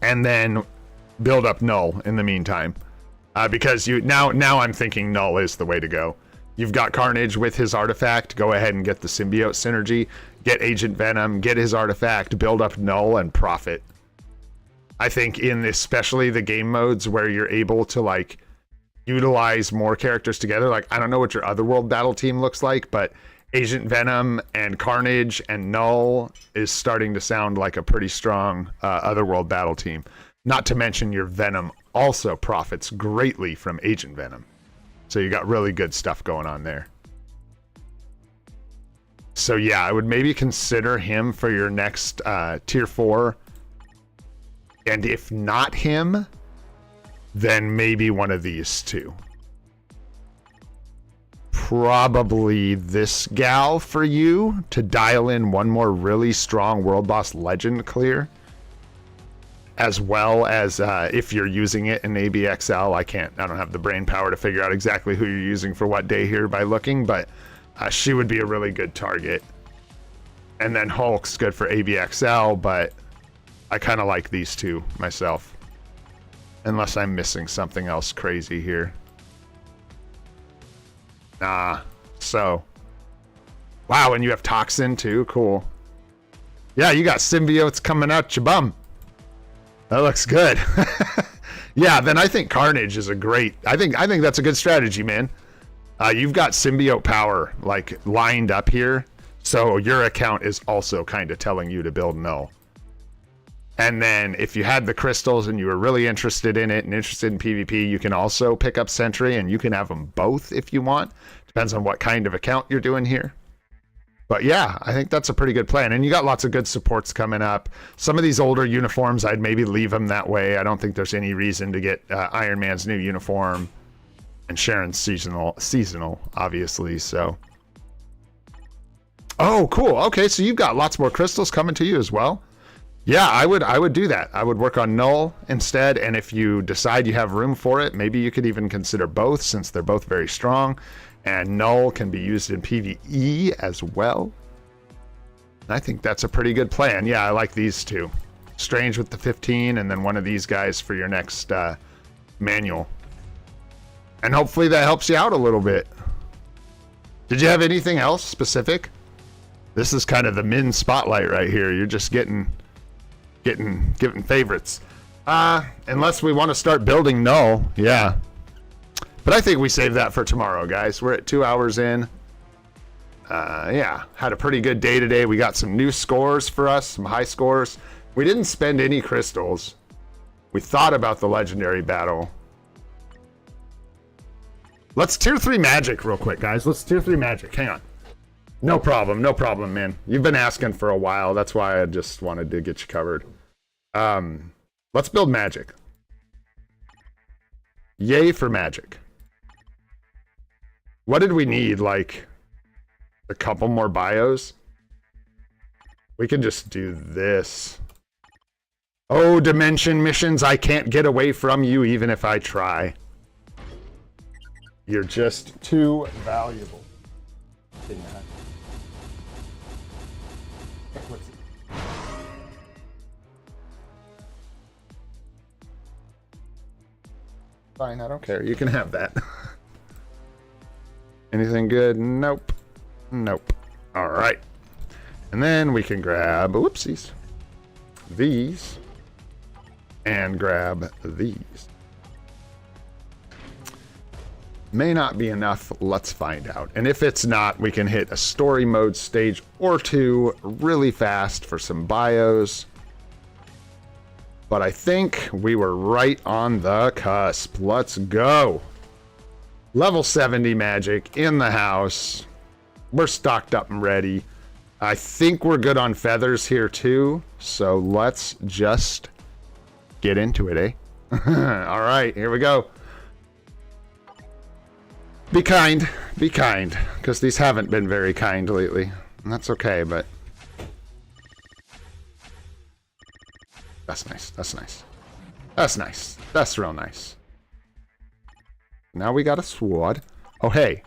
Speaker 1: and then build up Null in the meantime. Because you now I'm thinking Null is the way to go. You've got Carnage with his artifact. Go ahead and get the symbiote synergy. Get Agent Venom. Get his artifact. Build up Null and profit. I think in especially the game modes where you're able to like utilize more characters together. Like I don't know what your Otherworld battle team looks like, but Agent Venom and Carnage and Null is starting to sound like a pretty strong Otherworld battle team. Not to mention your Venom also profits greatly from Agent Venom. So you got really good stuff going on there. So yeah, I would maybe consider him for your next tier 4. And if not him, then maybe one of these two. Probably this gal for you to dial in one more really strong World Boss Legend clear. As well as if you're using it in ABXL, I don't have the brain power to figure out exactly who you're using for what day here by looking, but she would be a really good target. And then Hulk's good for ABXL, but I kind of like these two myself. Unless I'm missing something else crazy here. Nah, so. Wow, and you have Toxin too, cool. Yeah, you got symbiotes coming out your bum. That looks good. Yeah, then I think Carnage is a great... I think that's a good strategy, man. You've got symbiote power like lined up here, so your account is also kind of telling you to build Null. And then if you had the crystals and you were really interested in it and interested in PvP, you can also pick up Sentry, and you can have them both if you want. Depends on what kind of account you're doing here. But yeah, I think that's a pretty good plan. And you got lots of good supports coming up. Some of these older uniforms, I'd maybe leave them that way. I don't think there's any reason to get Iron Man's new uniform and Sharon's seasonal, obviously. So, oh, cool. Okay, so you've got lots more crystals coming to you as well. Yeah, I would do that. I would work on Null instead. And if you decide you have room for it, maybe you could even consider both, since they're both very strong. And Null can be used in PvE as well. I think that's a pretty good plan. Yeah, I like these two. Strange with the 15, and then one of these guys for your next manual. And hopefully that helps you out a little bit. Did you have anything else specific? This is kind of the min spotlight right here. You're just getting favorites. Unless we want to start building Null, yeah. But I think we save that for tomorrow, guys. We're at 2 hours in. Yeah, had a pretty good day today. We got some new scores for us, some high scores. We didn't spend any crystals. We thought about the legendary battle. Let's tier 3 Magik real quick, guys. Let's tier 3 Magik. Hang on. No problem, man. You've been asking for a while. That's why I just wanted to get you covered. Let's build Magik. Yay for Magik. What did we need? Like a couple more bios? We can just do this. Oh, dimension missions, I can't get away from you even if I try. You're just too valuable. Fine, I don't care. You can have that. Anything good? Nope. Nope. All right. And then we can grab, whoopsies, these, and grab these. may not be enough. Let's find out. And if it's not, we can hit a story mode stage or two really fast for some bios. But I think we were right on the cusp. Let's go. Level 70 Magik in the house. We're stocked up and ready. I think we're good on feathers here too. So let's just get into it, eh? All right, here we go. Be kind, because these haven't been very kind lately. And that's okay, but... That's nice, that's nice. That's nice, that's real nice. Now we got a sword. Oh, hey.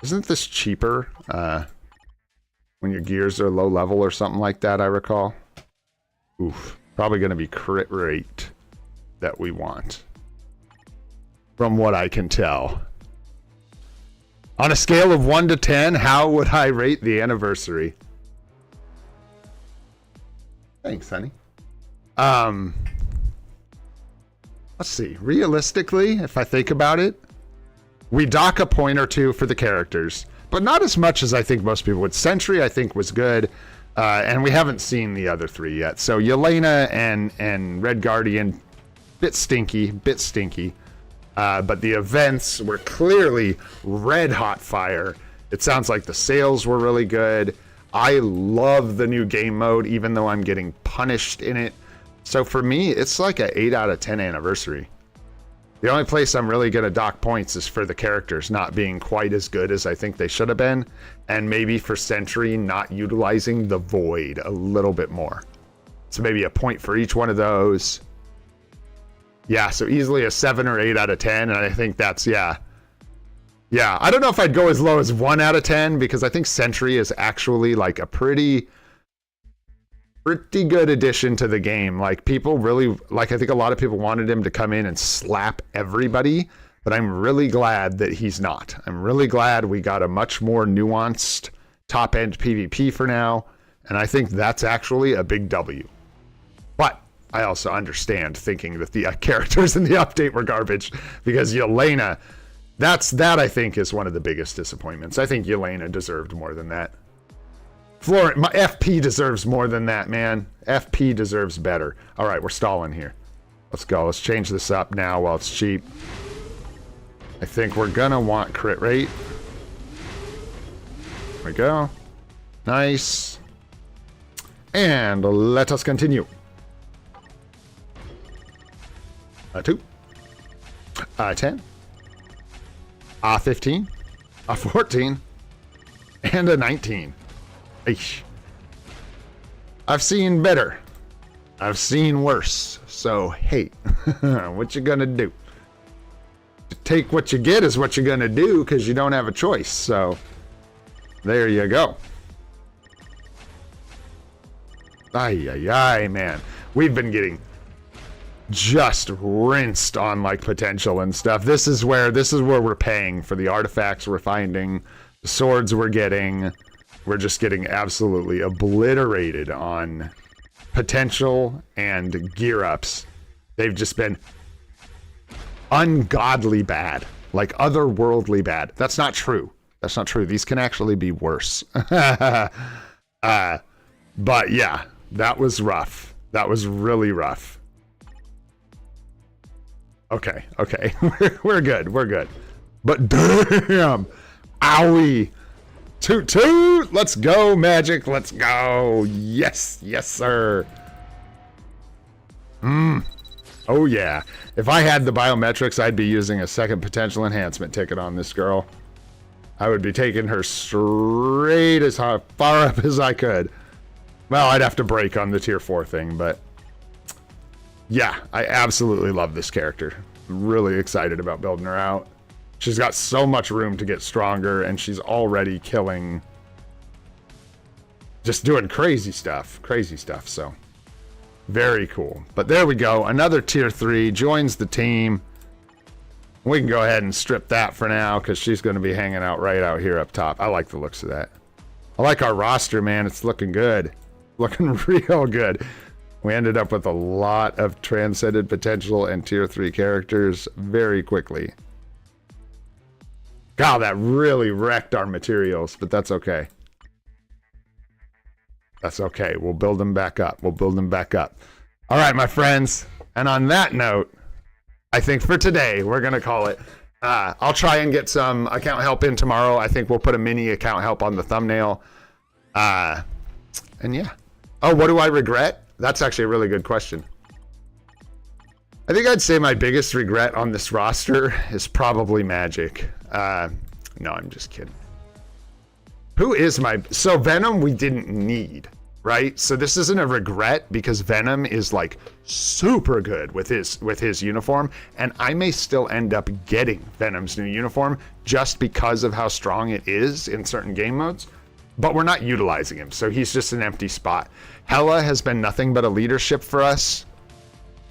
Speaker 1: Isn't this cheaper when your gears are low level or something like that, I recall? Oof, probably going to be crit rate that we want. From what I can tell. On a scale of 1 to 10, how would I rate the anniversary? Thanks, honey. Let's see. Realistically, if I think about it, we dock a point or two for the characters, but not as much as I think most people would. Sentry, I think, was good, and we haven't seen the other three yet. So Yelena and Red Guardian, bit stinky. But the events were clearly red hot fire. It sounds like the sales were really good. I love the new game mode, even though I'm getting punished in it. So for me, it's like an 8 out of 10 anniversary. The only place I'm really going to dock points is for the characters not being quite as good as I think they should have been. And maybe for Sentry not utilizing the Void a little bit more. So maybe a point for each one of those. Yeah, so easily a 7 or 8 out of 10, and I think that's, yeah. Yeah, I don't know if I'd go as low as 1 out of 10, because I think Sentry is actually like a pretty good addition to the game. Like, people really, like, I think a lot of people wanted him to come in and slap everybody, but I'm really glad that he's not. I'm really glad we got a much more nuanced top-end PvP for now, and I think that's actually a big W. But I also understand thinking that the characters in the update were garbage, because Yelena, that I think is one of the biggest disappointments. I think Yelena deserved more than that. My FP deserves more than that, man. FP deserves better. All right, we're stalling here. Let's go. Let's change this up now while it's cheap. I think we're gonna want crit rate. There we go. Nice. And let us continue. 2. 10. 15. 14. And a 19. Eesh. I've seen better. I've seen worse. So, hey, what you gonna do? Take what you get is what you're gonna do, because you don't have a choice. So, there you go. Ay, man. We've been getting just rinsed on like potential and stuff. This is where we're paying for the artifacts we're finding, the swords we're getting. We're just getting absolutely obliterated on potential and gear ups. They've just been ungodly bad, like otherworldly bad. That's not true. That's not true. These can actually be worse. But yeah, that was rough. That was really rough. Okay. We're good. But damn, owie. Toot, let's go, Magik, let's go. Yes, sir. Oh yeah. If I had the biometrics, I'd be using a second potential enhancement ticket on this girl. I would be taking her straight as far up as I could. Well, I'd have to break on the tier 4 thing, but yeah, I absolutely love this character. I'm really excited about building her out. She's got so much room to get stronger, and she's already killing, just doing crazy stuff, so very cool. But there we go, another tier 3 joins the team. We can go ahead and strip that for now, because she's going to be hanging out right out here up top. I like the looks of that. I like our roster, man. It's looking good. Looking real good. We ended up with a lot of transcended potential and tier 3 characters very quickly. God, that really wrecked our materials, but that's okay. That's okay. We'll build them back up. We'll build them back up. All right, my friends. And on that note, I think for today, we're going to call it. I'll try and get some account help in tomorrow. I think we'll put a mini account help on the thumbnail. And yeah. Oh, what do I regret? That's actually a really good question. I think I'd say my biggest regret on this roster is probably Magik. No, I'm just kidding. Who is my... So Venom we didn't need, right? So this isn't a regret because Venom is like super good with his uniform, and I may still end up getting Venom's new uniform just because of how strong it is in certain game modes, but we're not utilizing him, so he's just an empty spot. Hela has been nothing but a leadership for us.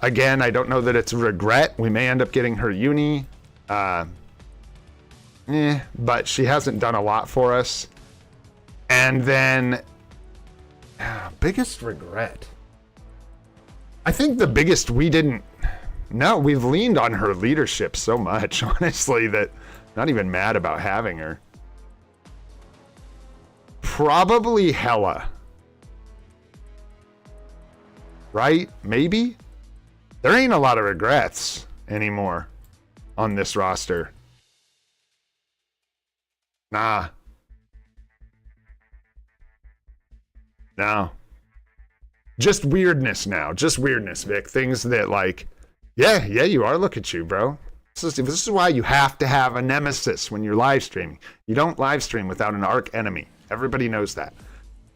Speaker 1: Again, I don't know that it's a regret. We may end up getting her uni, but she hasn't done a lot for us. And then, biggest regret. I think the biggest we've leaned on her leadership so much, honestly, that I'm not even mad about having her. Probably Hela. Right? Maybe? There ain't a lot of regrets anymore on this roster. Nah. No. Just weirdness now. Just weirdness, Vic. Things that like, yeah, you are. Look at you, bro. This is why you have to have a nemesis when you're live streaming. You don't live stream without an arch enemy. Everybody knows that.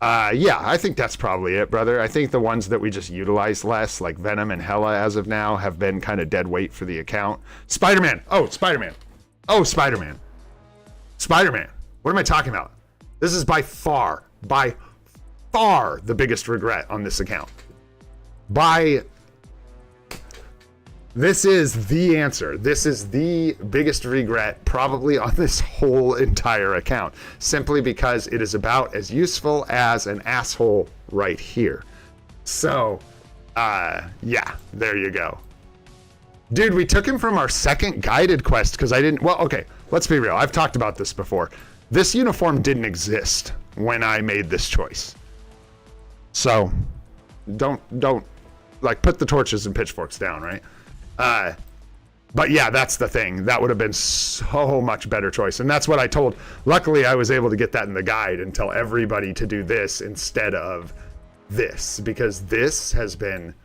Speaker 1: Yeah, I think that's probably it, brother. I think the ones that we just utilize less, like Venom and Hela as of now, have been kind of dead weight for the account. Spider-Man. Oh, Spider-Man. Oh, Spider-Man. Spider-Man. What am I talking about? This is by far the biggest regret on this account. This is the answer. This is the biggest regret probably on this whole entire account, simply because it is about as useful as an asshole right here. So, yeah, there you go. Dude, we took him from our second guided quest because well, okay, let's be real. I've talked about this before. This uniform didn't exist when I made this choice. So, don't like put the torches and pitchforks down, right? But yeah, that's the thing. That would have been so much better choice. And that's what I told. Luckily, I was able to get that in the guide and tell everybody to do this instead of this, because this has been,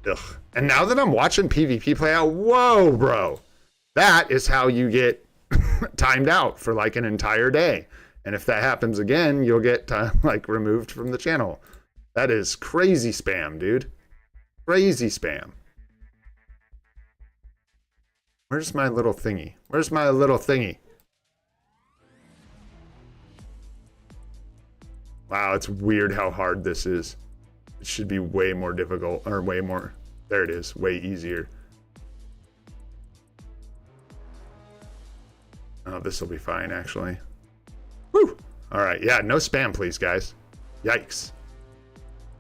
Speaker 1: ugh. And now that I'm watching PvP play out, whoa, bro, that is how you get timed out for like an entire day. And if that happens again, you'll get like removed from the channel. That is crazy spam, dude. Crazy spam. Where's my little thingy? Where's my little thingy? Wow, it's weird how hard this is. It should be way more difficult, or way more, there it is, way easier. Oh, this will be fine, actually. Whew. All right, yeah, no spam, please, guys. Yikes.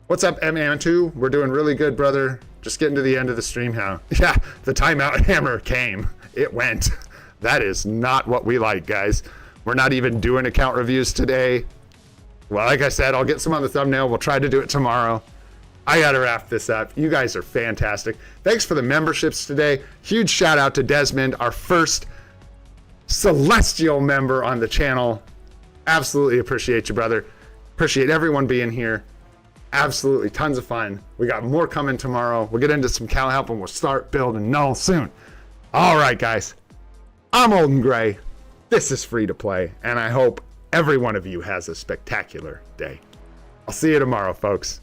Speaker 1: What's up, M2? We're doing really good, brother. Just getting to the end of the stream now. Yeah, the timeout hammer came. It went. That is not what we like, guys. We're not even doing account reviews today. Well, like I said, I'll get some on the thumbnail. We'll try to do it tomorrow. I gotta wrap this up. You guys are fantastic. Thanks for the memberships today. Huge shout out to Desmond, our first celestial member on the channel. Absolutely appreciate you, brother. Appreciate everyone being here. Absolutely tons of fun. We got more coming tomorrow. We'll get into some Cal help and we'll start building Null soon. All right, guys. I'm Old and Gray. This is Free to Play, and I hope every one of you has a spectacular day. I'll see you tomorrow, folks.